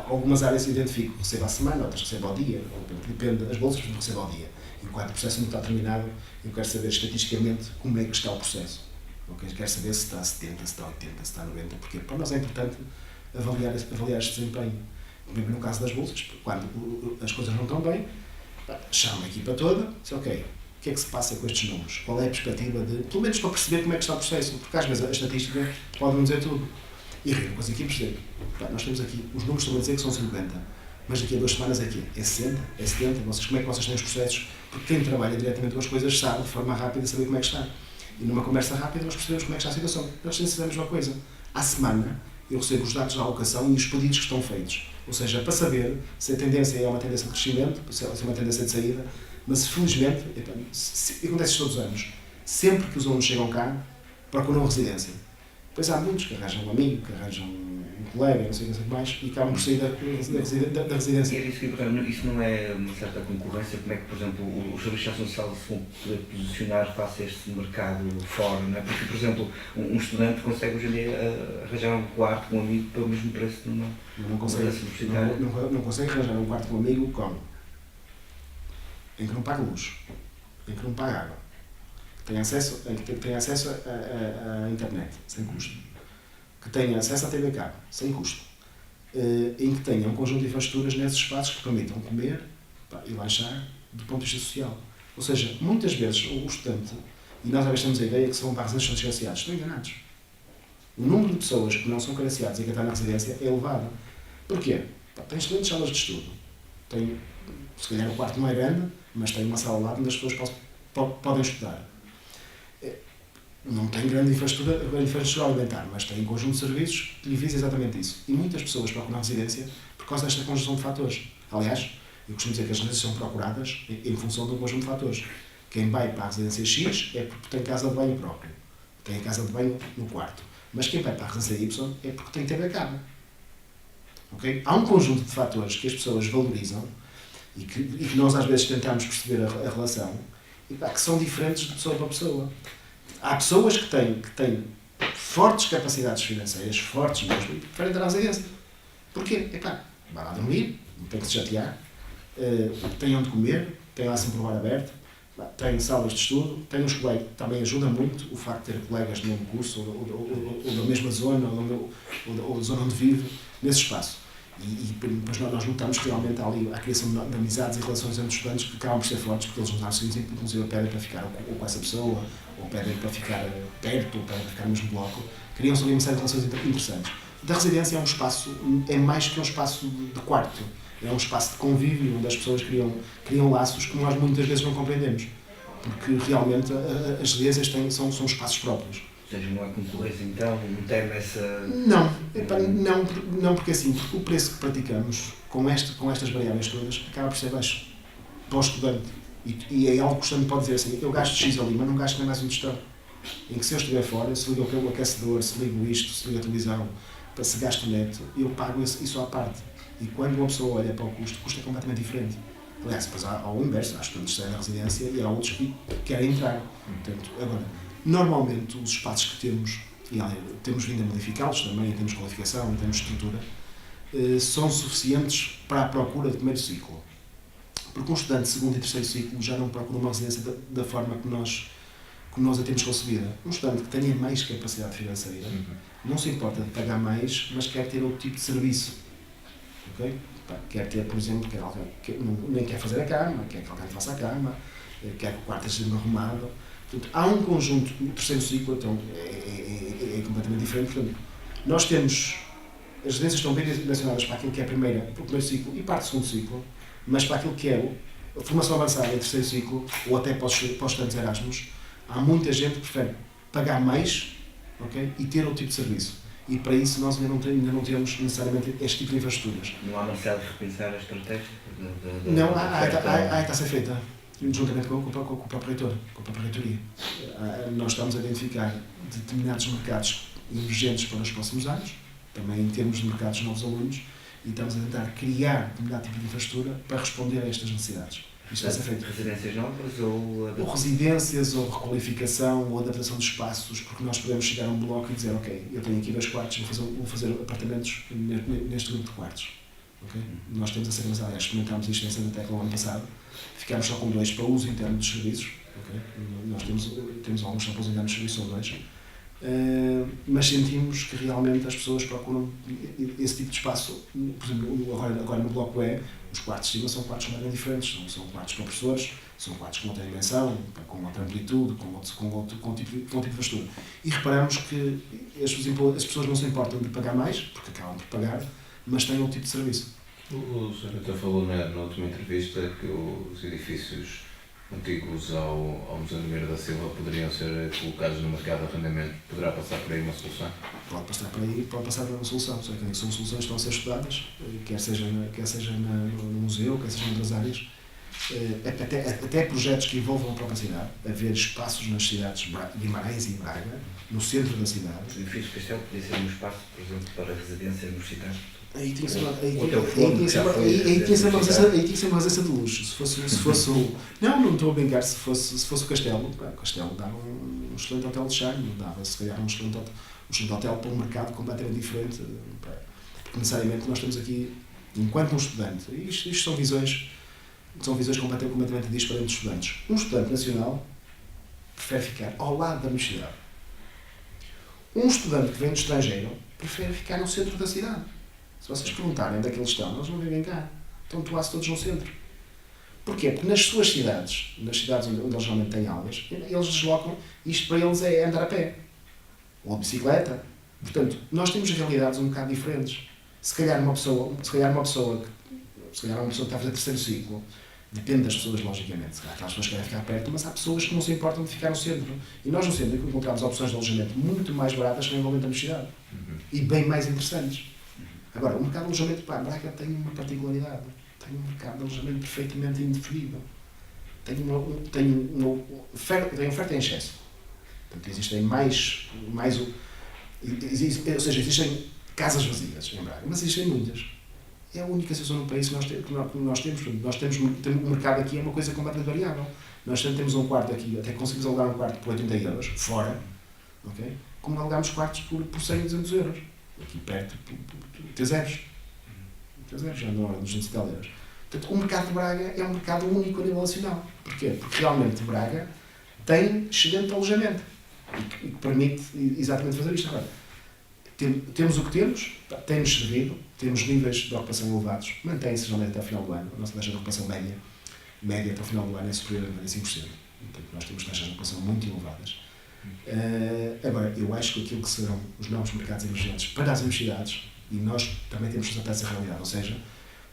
Algumas áreas eu identifico, recebo à semana, outras recebo ao dia, depende das bolsas, mas recebo ao dia. E quando o processo não está terminado, eu quero saber estatisticamente como é que está o processo. Okay? Quero saber se está a 70, se está a 80, se está a 90, porque para nós é importante avaliar este desempenho. Mesmo no caso das bolsas, quando as coisas não estão bem, chama a equipa toda, diz, ok, o que é que se passa com estes números? Qual é a perspectiva de, pelo menos para perceber como é que está o processo, porque às vezes a estatística pode não dizer tudo. E rir com as equipes dizer, nós temos aqui, os números estão a dizer que são 50, mas daqui a 2 semanas é quê? É 60? É 70? Como é que vocês têm os processos? Porque quem trabalha diretamente com as coisas sabe de forma rápida saber como é que está. E numa conversa rápida nós percebemos como é que está a situação. Nós temos a mesma coisa. À semana eu recebo os dados da alocação e os pedidos que estão feitos. Ou seja, para saber se a tendência é uma tendência de crescimento, se é uma tendência de saída, mas felizmente, acontece todos os anos, sempre que os alunos chegam cá, procuram residência. Depois há muitos que arranjam um amigo, que arranjam um colega, não sei o que mais, e acabam por sair da residência. E isso não é uma certa concorrência? Como é que, por exemplo, os serviços de ação social se vão poder posicionar face a este mercado fora, não é? Porque, por exemplo, um estudante consegue hoje em dia arranjar um quarto com um amigo pelo mesmo preço de uma residência universitária? Não consegue arranjar um quarto com um amigo como? Em que não paga luz, em que não paga água, que tem acesso à internet, sem custo, que tenha acesso à TV cabo, sem custo, em que tenha um conjunto de infraestruturas nesses espaços que permitam comer e lanchar do ponto de vista social. Ou seja, muitas vezes o estudante, e nós às vezes temos a ideia que se vão para residências carenciados, estão enganados. O número de pessoas que não são carenciadas e que estão na residência é elevado. Porquê? Tem excelentes salas de estudo, tem, se calhar o quarto não é grande, mas tem uma sala ao lado onde as pessoas podem estudar. Não tem grande infraestrutura alimentar, mas tem um conjunto de serviços que lhe visa exatamente isso. E muitas pessoas procuram residência por causa desta conjunção de fatores. Aliás, eu costumo dizer que as residências são procuradas em função de um conjunto de fatores. Quem vai para a residência X é porque tem casa de banho próprio, tem a casa de banho no quarto. Mas quem vai para a residência Y é porque tem TV a cabo. Okay? Há um conjunto de fatores que as pessoas valorizam e que nós às vezes tentamos perceber a relação, e que são diferentes de pessoa para pessoa. Há pessoas que têm fortes capacidades financeiras, fortes mesmo, e preferem entrar na residência. Porquê? Vai lá dormir, não tem que se chatear, tem onde comer, tem lá sempre o bar aberto, tem salas de estudo, tem uns colegas, também ajuda muito o facto de ter colegas do mesmo curso, ou da mesma zona, ou da zona onde vive, nesse espaço. E depois nós notamos que realmente há ali a criação de amizades e relações entre estudantes que acabam por ser fortes, porque eles nos dão seguintes, inclusive pedem para ficar ou com essa pessoa, ou pedem para ficar perto, ou pedem para ficar no mesmo bloco. Criam-se ali uma série de relações interessantes. Da residência é um espaço, é mais que um espaço de quarto, é um espaço de convívio, onde as pessoas criam laços que nós muitas vezes não compreendemos, porque realmente as residências são espaços próprios. Ou seja, não há concorrência então, não tem essa... Não, porque assim, porque o preço que praticamos com estas variáveis todas acaba por ser baixo para o estudante. E é algo que o estudante pode dizer assim, eu gasto X ali, mas não gasto nem mais um tostão. Em que se eu estiver fora, se ligo o aquecedor, se ligo isto, se ligo a televisão, se gasto neto, eu pago isso à parte. E quando uma pessoa olha para o custo é completamente diferente. Aliás, depois há o inverso, há estudantes que saem da residência e há outros que querem entrar. Portanto, agora, normalmente os espaços que temos, e temos vindo a modificá-los também, em termos de qualificação, em termos de estrutura, são suficientes para a procura de primeiro ciclo. Porque um estudante de segundo e terceiro ciclo já não procura uma residência da forma que nós a temos concebida. Um estudante que tenha mais capacidade financeira, não se importa de pagar mais, mas quer ter outro tipo de serviço. Okay? Quer ter, por exemplo, nem quer fazer a cama, quer que alguém faça a cama, quer que o quarto esteja arrumado. Portanto, há um conjunto, o terceiro ciclo então, é completamente diferente. Portanto, nós temos, as residências estão bem direcionadas para aquilo que é o primeiro ciclo e parte do segundo ciclo, mas para aquilo que é a formação avançada em terceiro ciclo, ou até para os estudantes Erasmus, há muita gente que prefere pagar mais, okay, e ter outro tipo de serviço. E para isso nós ainda não temos necessariamente este tipo de infraestruturas. Não há necessidade de repensar a estratégia? Não, há está a ser feita, juntamente com o próprio reitor, com a própria reitoria. Nós estamos a identificar determinados mercados emergentes para os próximos anos, também em termos de mercados de novos alunos, e estamos a tentar criar determinado tipo de infraestrutura para responder a estas necessidades. Isto vai ser feito. Residências novas ou residências, ou requalificação, ou adaptação de espaços, porque nós podemos chegar a um bloco e dizer, ok, eu tenho aqui 2 quartos, vou fazer apartamentos neste grupo de quartos. Okay? Nós temos essa capacidade, experimentámos isto em Santa Tecla no ano passado, ficámos só com 2 para uso interno dos serviços, okay? Nós temos alguns só para uso interno dos serviços, são 2, mas sentimos que realmente as pessoas procuram esse tipo de espaço. Por exemplo, agora no bloco E, os quartos de cima são quartos completamente diferentes, são quartos para professores, são quartos com outra dimensão, com outra amplitude, com tipo de vastura. E reparamos que as pessoas não se importam de pagar mais, porque acabam por pagar, mas têm outro tipo de serviço. O Sr. até falou na última entrevista que os edifícios antigos ao Museu Nogueira da Silva poderiam ser colocados no mercado de arrendamento. Poderá passar por aí uma solução? Pode passar por aí, pode passar por uma solução. São soluções que estão a ser estudadas, quer seja no museu, quer seja em outras áreas. Até projetos que envolvam a própria cidade, haver espaços nas cidades de Guimarães e Braga, no centro da cidade. O edifício Castelo podia ser um espaço, por exemplo, para residência universitária. Aí tinha que ser uma residência de luxo. Se fosse não estou a brincar, se fosse o Castelo, o Castelo dava um excelente hotel de charme, dava se calhar um excelente hotel para um mercado completamente diferente, porque necessariamente nós temos aqui, enquanto um estudante, isto são visões completamente dispares de estudantes. Um estudante nacional prefere ficar ao lado da universidade. Um estudante que vem do estrangeiro prefere ficar no centro da cidade. Se vocês perguntarem onde é que eles estão, eles não vivem cá. Estão quase todos no centro. Porquê? Porque nas suas cidades, nas cidades onde eles realmente têm aulas, eles deslocam, isto para eles é andar a pé. Ou a bicicleta. Portanto, nós temos realidades um bocado diferentes. Se calhar uma pessoa que está a fazer terceiro ciclo, depende das pessoas, logicamente. Se calhar aquelas pessoas querem ficar perto, mas há pessoas que não se importam de ficar no centro. E nós no centro encontramos opções de alojamento muito mais baratas que envolvem a universidade. E bem mais interessantes. Agora, o mercado de alojamento, Braga tem uma particularidade. Tem um mercado de alojamento perfeitamente indeferido. Tem oferta em excesso. Portanto, existem ou seja, existem casas vazias em Braga, mas existem muitas. É a única situação no país que nós temos. Nós temos o mercado aqui é uma coisa completamente variável. Nós temos um quarto aqui, até conseguimos alugar um quarto por 80 euros, fora, okay? Como alugamos quartos por 100 e 200 euros. Aqui perto, T0, já não hora dos 200 e tal euros. Portanto, o mercado de Braga é um mercado único a nível nacional. Porquê? Porque realmente Braga tem excelente alojamento e que permite exatamente fazer isto. Agora, temos o que temos, temos servido, temos níveis de ocupação elevados, mantém-se geralmente até ao final do ano. A nossa taxa de ocupação média até ao final do ano é superior a 95%. Portanto, nós temos taxas de ocupação muito elevadas. Agora, eu acho que aquilo que serão os novos mercados emergentes para as universidades, e nós também temos que tratar essa realidade, ou seja,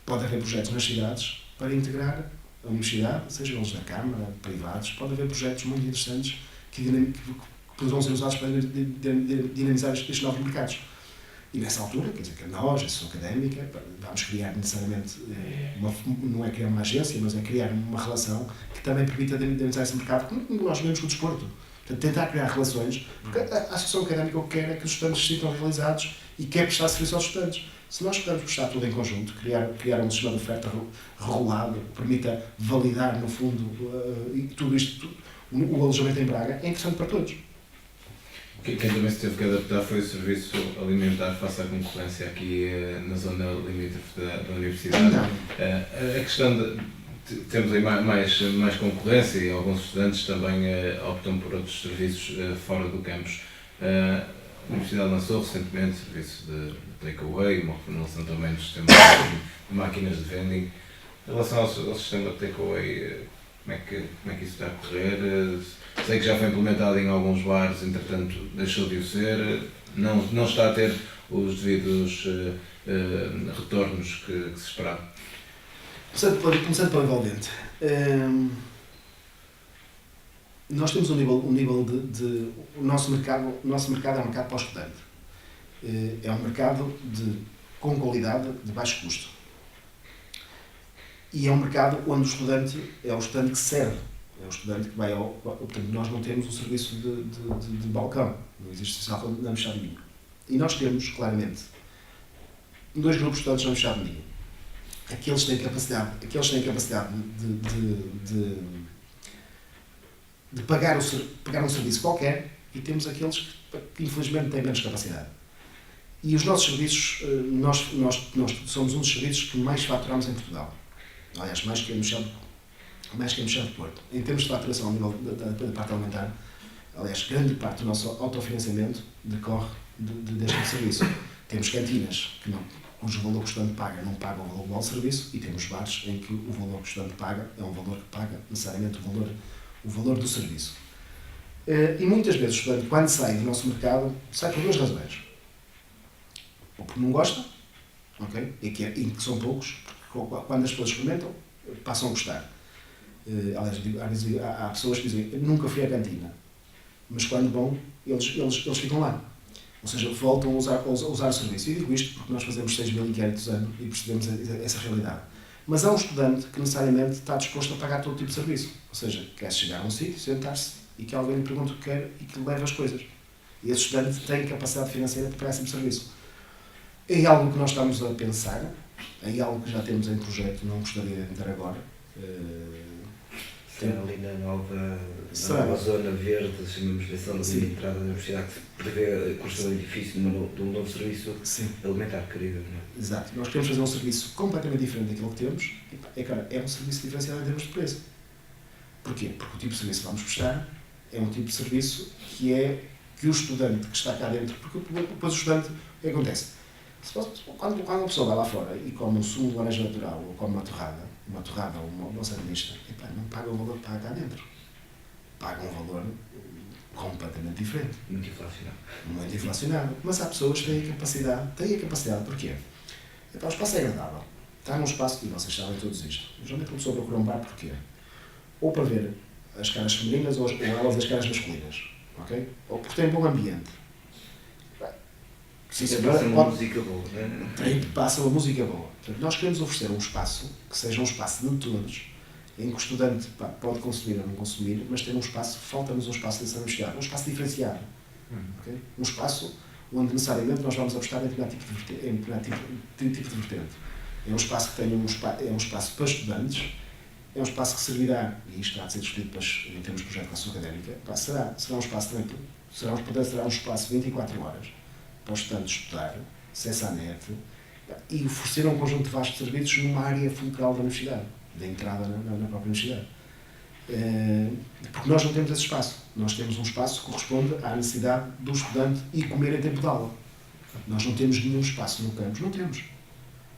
pode haver projetos nas cidades para integrar a universidade, sejam eles da Câmara, privados, pode haver projetos muito interessantes que poderão ser usados para dinamizar estes novos mercados. E nessa altura, quer dizer, que nós, a Associação Académica, vamos criar necessariamente, não é criar uma agência, mas é criar uma relação que também permita dinamizar esse mercado, como nós vemos com o desporto. Portanto, tentar criar relações, porque a Associação Académica o que quer é que os estudantes se sintam realizados e quer prestar serviço aos estudantes. Se nós pudermos prestar tudo em conjunto, criar um sistema de oferta regulado, que permita validar, no fundo, e tudo isto, o alojamento em Braga, é interessante para todos. Quem também se teve que adaptar foi o serviço alimentar face à concorrência aqui na zona limítrofe da Universidade. A questão de temos aí mais concorrência e alguns estudantes também optam por outros serviços fora do campus. A Universidade lançou recentemente serviço de takeaway, uma reformulação também do sistema de máquinas de vending. Em relação ao sistema de takeaway, como é que isso está a correr? Sei que já foi implementado em alguns bares, entretanto deixou de o ser, não está a ter os devidos retornos que se esperava. Começando pelo envolvente, nós temos um nível de o nosso mercado é um mercado para o estudante. É um mercado com qualidade, de baixo custo. E é um mercado onde o estudante é o estudante que serve. É o estudante que vai ao... Portanto, nós não temos um serviço de balcão. Não existe serviço na Universidade de Minho. E nós temos, claramente, dois grupos de estudantes na Universidade de Minho. Aqueles que têm capacidade de pagar um serviço qualquer, e temos aqueles que infelizmente têm menos capacidade. E os nossos serviços, nós somos um dos serviços que mais faturamos em Portugal. Aliás, mais que a Universidade de Porto. Em termos de faturação a nível da parte alimentar, aliás, grande parte do nosso autofinanciamento decorre deste serviço. Temos cantinas cujo valor que o estudante paga não paga o valor global de serviço, e temos bares em que o valor que o estudante paga é um valor que paga necessariamente o valor do serviço. E muitas vezes o estudante, quando sai do nosso mercado, sai por duas razões. Ou porque não gosta, okay? e que são poucos, porque quando as pessoas experimentam, passam a gostar. Aliás, há pessoas que dizem, eu nunca fui à cantina, mas quando vão, eles ficam lá. Ou seja, voltam a usar o serviço. E digo isto porque nós fazemos 6.000 inquéritos ano e percebemos essa realidade. Mas há um estudante que necessariamente está disposto a pagar todo tipo de serviço. Ou seja, quer chegar a um sítio, sentar-se e que alguém lhe pergunte o que quer e que lhe leve as coisas. E esse estudante tem capacidade financeira para esse serviço. É algo que nós estamos a pensar, é algo que já temos em projeto, não gostaria de entrar agora. Será ali na nova zona verde, chamamos de ação de entrada da universidade, que se prevê a construção de um edifício de um novo serviço alimentar, querido. Não é? Exato. Nós queremos fazer um serviço completamente diferente daquilo que temos. É um serviço diferenciado em termos de preço. Porquê? Porque o tipo de serviço que vamos prestar é um tipo de serviço que o estudante que está cá dentro, porque depois o estudante, o que acontece? Quando uma pessoa vai lá fora e come um sumo de laranja natural, ou come uma torrada ou uma moça mista, não paga o valor que paga cá dentro. Paga um valor completamente diferente. Muito inflacionado. Muito inflacionado. Mas há pessoas que têm a capacidade, porquê? O espaço é agradável. Está num espaço, e vocês sabem todos isto. Geralmente uma pessoa procura um bar porquê? Ou para ver as caras femininas ou elas as caras masculinas. Okay? Ou porque tem bom ambiente. Passa uma música boa, não é? Passa uma música boa. Portanto, nós queremos oferecer um espaço que seja um espaço de todos, em que o estudante pode consumir ou não consumir, mas ter um espaço, falta-nos um espaço dessa universidade, um espaço diferenciado. Okay? Um espaço onde necessariamente nós vamos apostar em determinado tipo de vertente. É um espaço que tenha é um espaço para estudantes, é um espaço que servirá, e isto está a ser discutido em termos de projeto de ação académica, será um espaço também, será um espaço 24 horas, para os estudantes estudar, acesso à net, e oferecer um conjunto de vastos serviços numa área fulcral da universidade, de entrada na própria universidade. Porque nós não temos esse espaço. Nós temos um espaço que corresponde à necessidade do estudante ir comer em tempo de aula. Nós não temos nenhum espaço no campus, não temos.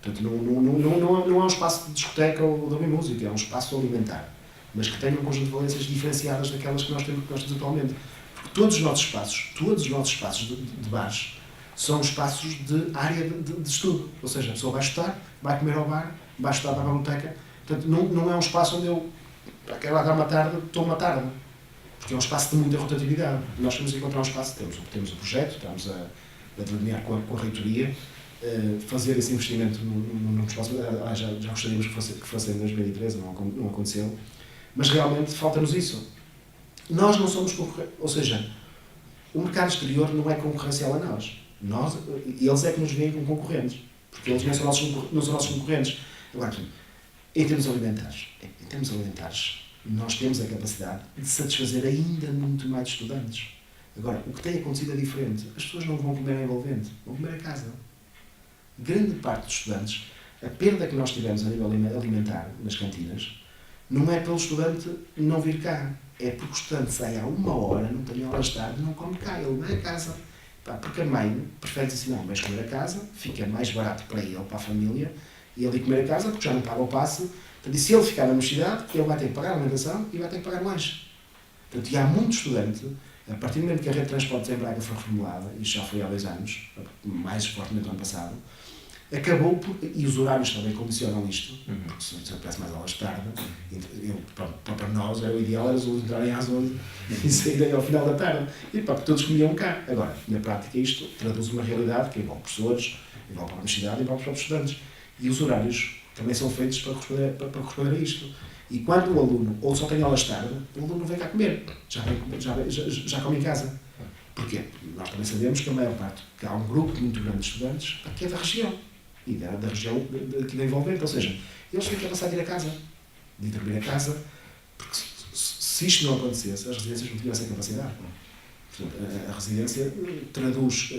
Portanto, não é um espaço de discoteca ou de ouvir música, é um espaço alimentar, mas que tenha um conjunto de valências diferenciadas daquelas que nós temos atualmente. Porque todos os nossos espaços de bares são espaços de área de estudo. Ou seja, a pessoa vai estudar, vai comer ao bar, vai estudar, vai para a biblioteca. Portanto, não é um espaço onde eu quero lá dar uma tarde, estou uma tarde. Porque é um espaço de muita rotatividade. Nós temos de encontrar um espaço, temos o projeto, estamos a delinear com a reitoria, fazer esse investimento num espaço. Já gostaríamos que fosse em 2013, não aconteceu. Mas realmente falta-nos isso. Nós não somos concorrentes, ou seja, o mercado exterior não é concorrencial a nós. Eles é que nos veem como concorrentes, porque eles não são nossos concorrentes. Agora, em termos alimentares, nós temos a capacidade de satisfazer ainda muito mais estudantes. Agora, o que tem acontecido é diferente. As pessoas não vão comer a envolvente, vão comer a casa. Grande parte dos estudantes, a perda que nós tivemos a nível alimentar nas cantinas, não é pelo estudante não vir cá, é porque o estudante sai há 1 hora, não tem horas tarde, não come cá, ele vai a casa. Porque a mãe prefere dizer assim, não, vais comer a casa, fica mais barato para ele, para a família, e ele ir comer a casa porque já não paga o passe. Portanto, e se ele ficar na universidade, ele vai ter que pagar a alimentação e vai ter que pagar lanche. Portanto, e há muito estudante, a partir do momento que a rede de transportes em Braga foi reformulada, e já foi há 2 anos, mais fortemente no ano passado, acabou por, e os horários também condicionam isto, porque se eu tivesse mais aulas de tarde, para nós o ideal era os alunos entrarem às 11 e saírem ao final da tarde. E todos comiam cá. Agora, na prática, isto traduz uma realidade que envolve professores, envolve a universidade e envolve os próprios estudantes. E os horários também são feitos para corresponder a isto. E quando o aluno ou só tem aulas de tarde, o aluno vem cá comer, já come em casa. Porquê? Nós também sabemos que a maior parte, que há um grupo muito grande de estudantes que é da região. E da região aqui da envolvente, ou seja, eles têm que passar de ir a casa, porque se isto não acontecesse, as residências não tinham essa capacidade. Portanto, a residência traduz,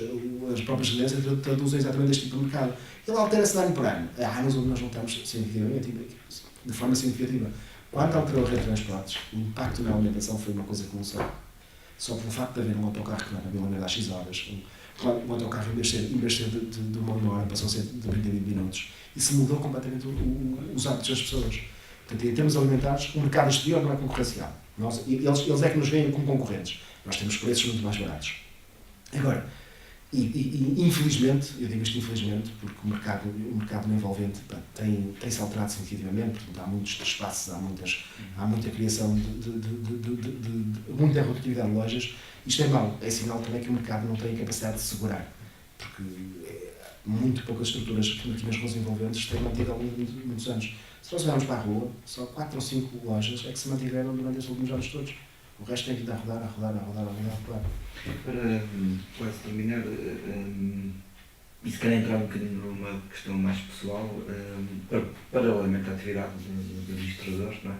as próprias residências traduzem exatamente este tipo de mercado. Ele altera-se de ano por ano. Mas onde nós não estamos significativamente, de forma significativa. Quando alterou a rede de transportes, o impacto na alimentação foi uma coisa que não só pelo facto de haver um autocarro que vai para Vila Nova às 6 horas, o autocarro, em vez de ser de 1 hora, passou a ser de 30 a 20 minutos. Isso mudou completamente os hábitos das pessoas. Portanto, em termos alimentares, o mercado exterior não é concorrencial. Eles é que nos veem como concorrentes. Nós temos preços muito mais baratos. Agora, infelizmente, eu digo isto infelizmente, porque o mercado não envolvente tem-se alterado significativamente, portanto, há muitos espaços, há muita criação de muita rotatividade de lojas. Isto é mau, é sinal também que o mercado não tem a capacidade de segurar, porque muito poucas estruturas aqui nas ruas envolventes têm mantido ao longo de muitos anos. Se nós olharmos para a rua, só 4 ou 5 lojas é que se mantiveram durante estes últimos anos todos. O resto tem que ir a rodar. Para quase terminar, e se calhar entrar um bocadinho numa questão mais pessoal, paralelamente à atividade do administrador, não é?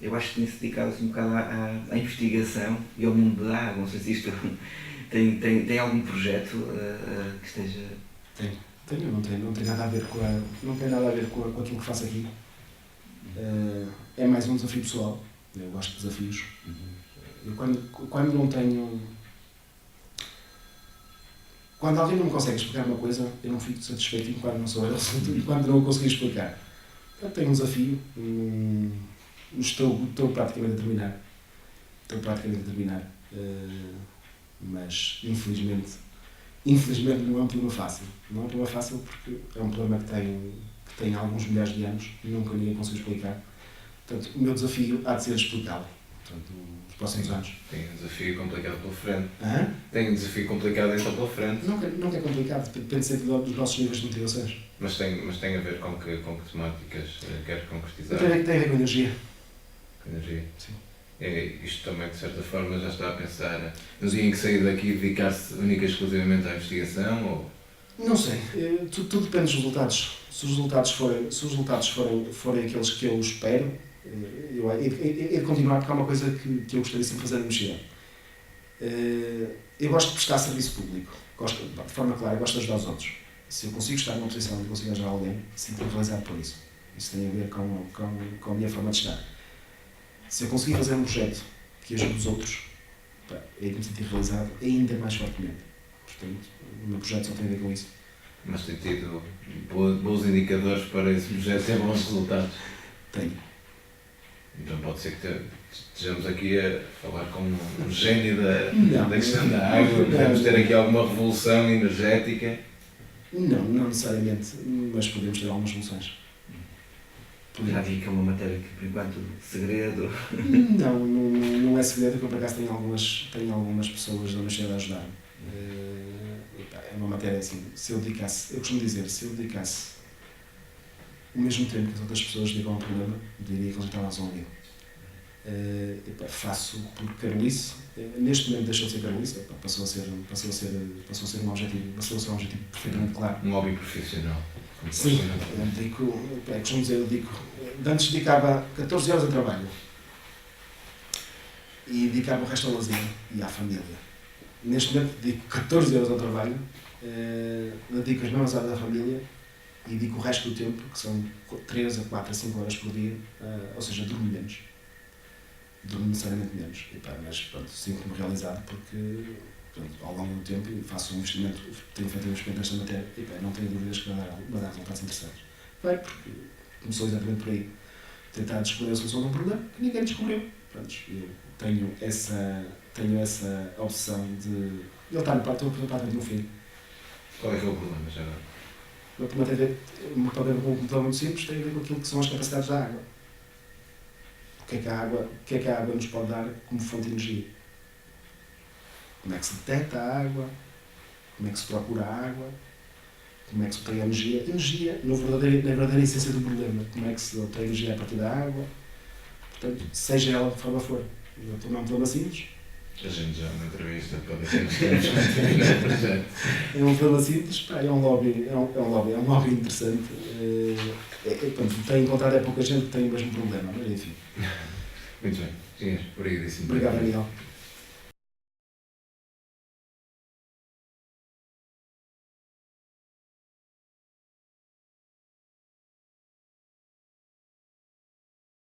Eu acho que tem-se dedicado assim, um bocado à investigação e ao mundo da água. Não sei se isto tem algum projeto que esteja... Não tem nada a ver com aquilo que faço aqui. É mais um desafio pessoal. Eu gosto de desafios. Eu quando não tenho... Quando alguém não me consegue explicar uma coisa, eu não fico satisfeito enquanto não sou eu, enquanto não o consegui explicar. Eu tenho um desafio, estou praticamente a terminar. Mas infelizmente não é um problema fácil. Não é um problema fácil porque é um problema que tem alguns milhares de anos e nunca ninguém conseguiu explicar. Portanto, o meu desafio há de ser explicá-lo, nos próximos anos. Tem um desafio complicado pela frente. Hã? Tem um desafio complicado então pela frente. Nunca é complicado, depende sempre dos nossos níveis de motivações. Mas tem a ver com que temáticas quer concretizar? Tem a ver com energia. Com energia? Sim. Isto também, de certa forma, já está a pensar no dia em que sair daqui dedicar-se única e exclusivamente à investigação? Ou... Não sei. Tudo depende dos resultados. Se os resultados forem aqueles que eu espero, eu de continuar, porque é uma coisa que eu gostaria sempre de fazer na universidade. Eu gosto de prestar serviço público. De forma clara, eu gosto de ajudar os outros. Se eu consigo estar numa posição onde consigo ajudar alguém, sinto-me realizado por isso. Isso tem a ver com a minha forma de estar. Se eu conseguir fazer um projeto que ajude os outros, aí me sentir realizado ainda mais fortemente. Portanto, o meu projeto só tem a ver com isso. Mas tem tido bons indicadores para esse projeto ter bons resultados. Tenho. Então pode ser que estejamos aqui a falar com um gênio da Não. questão da água, podemos ter aqui alguma revolução energética. Não necessariamente, mas podemos ter algumas soluções. Já vi que é uma matéria que, por enquanto, segredo. Não é segredo, que eu por acaso tenho algumas pessoas da universidade a ajudar. É uma matéria assim, eu costumo dizer, se eu dedicasse o mesmo tempo que as outras pessoas dedicam ao problema, diria que eles estavam resolvido. Faço por carolice, neste momento deixou de ser carolice, passou a ser um objetivo perfeitamente claro. Um hobby profissional. Sim, costumo dizer, antes dedicava 14 horas a trabalho e dedicava o resto ao lazer e à família. Neste momento dedico 14 horas ao trabalho, dedico as mesmas horas à família e dedico o resto do tempo, que são 3 a 4 a 5 horas por dia, ou seja, durmo menos. Durmo necessariamente menos. Mas pronto, sinto-me realizado porque ao longo do tempo faço um investimento, tenho feito um investimento nesta matéria e não tenho dúvidas que vai dar resultados interessantes. Vai, porque começou exatamente por aí. Tentar descobrir a solução de um problema que ninguém descobriu. Pronto, eu tenho essa opção de... Ele está no parto de um filho. Qual é que é o problema já agora? O problema tem a ver, um problema muito simples, tem a ver com aquilo que são as capacidades da água. O que é que a água nos pode dar como fonte de energia? Como é que se detecta a água? Como é que se procura a água? Como é que se obtém a energia? Energia, na verdadeira essência do problema. Como é que se obtém energia a partir da água? Portanto, seja ela de forma for. Eu estou num problema simples. A gente já uma entrevista para ver se temos projeto. É um problema simples, é um lobby interessante. Tenho encontrado pouca gente que tem o mesmo problema, mas enfim. Muito bem, senhores, obrigadíssimo. Obrigado, Daniel.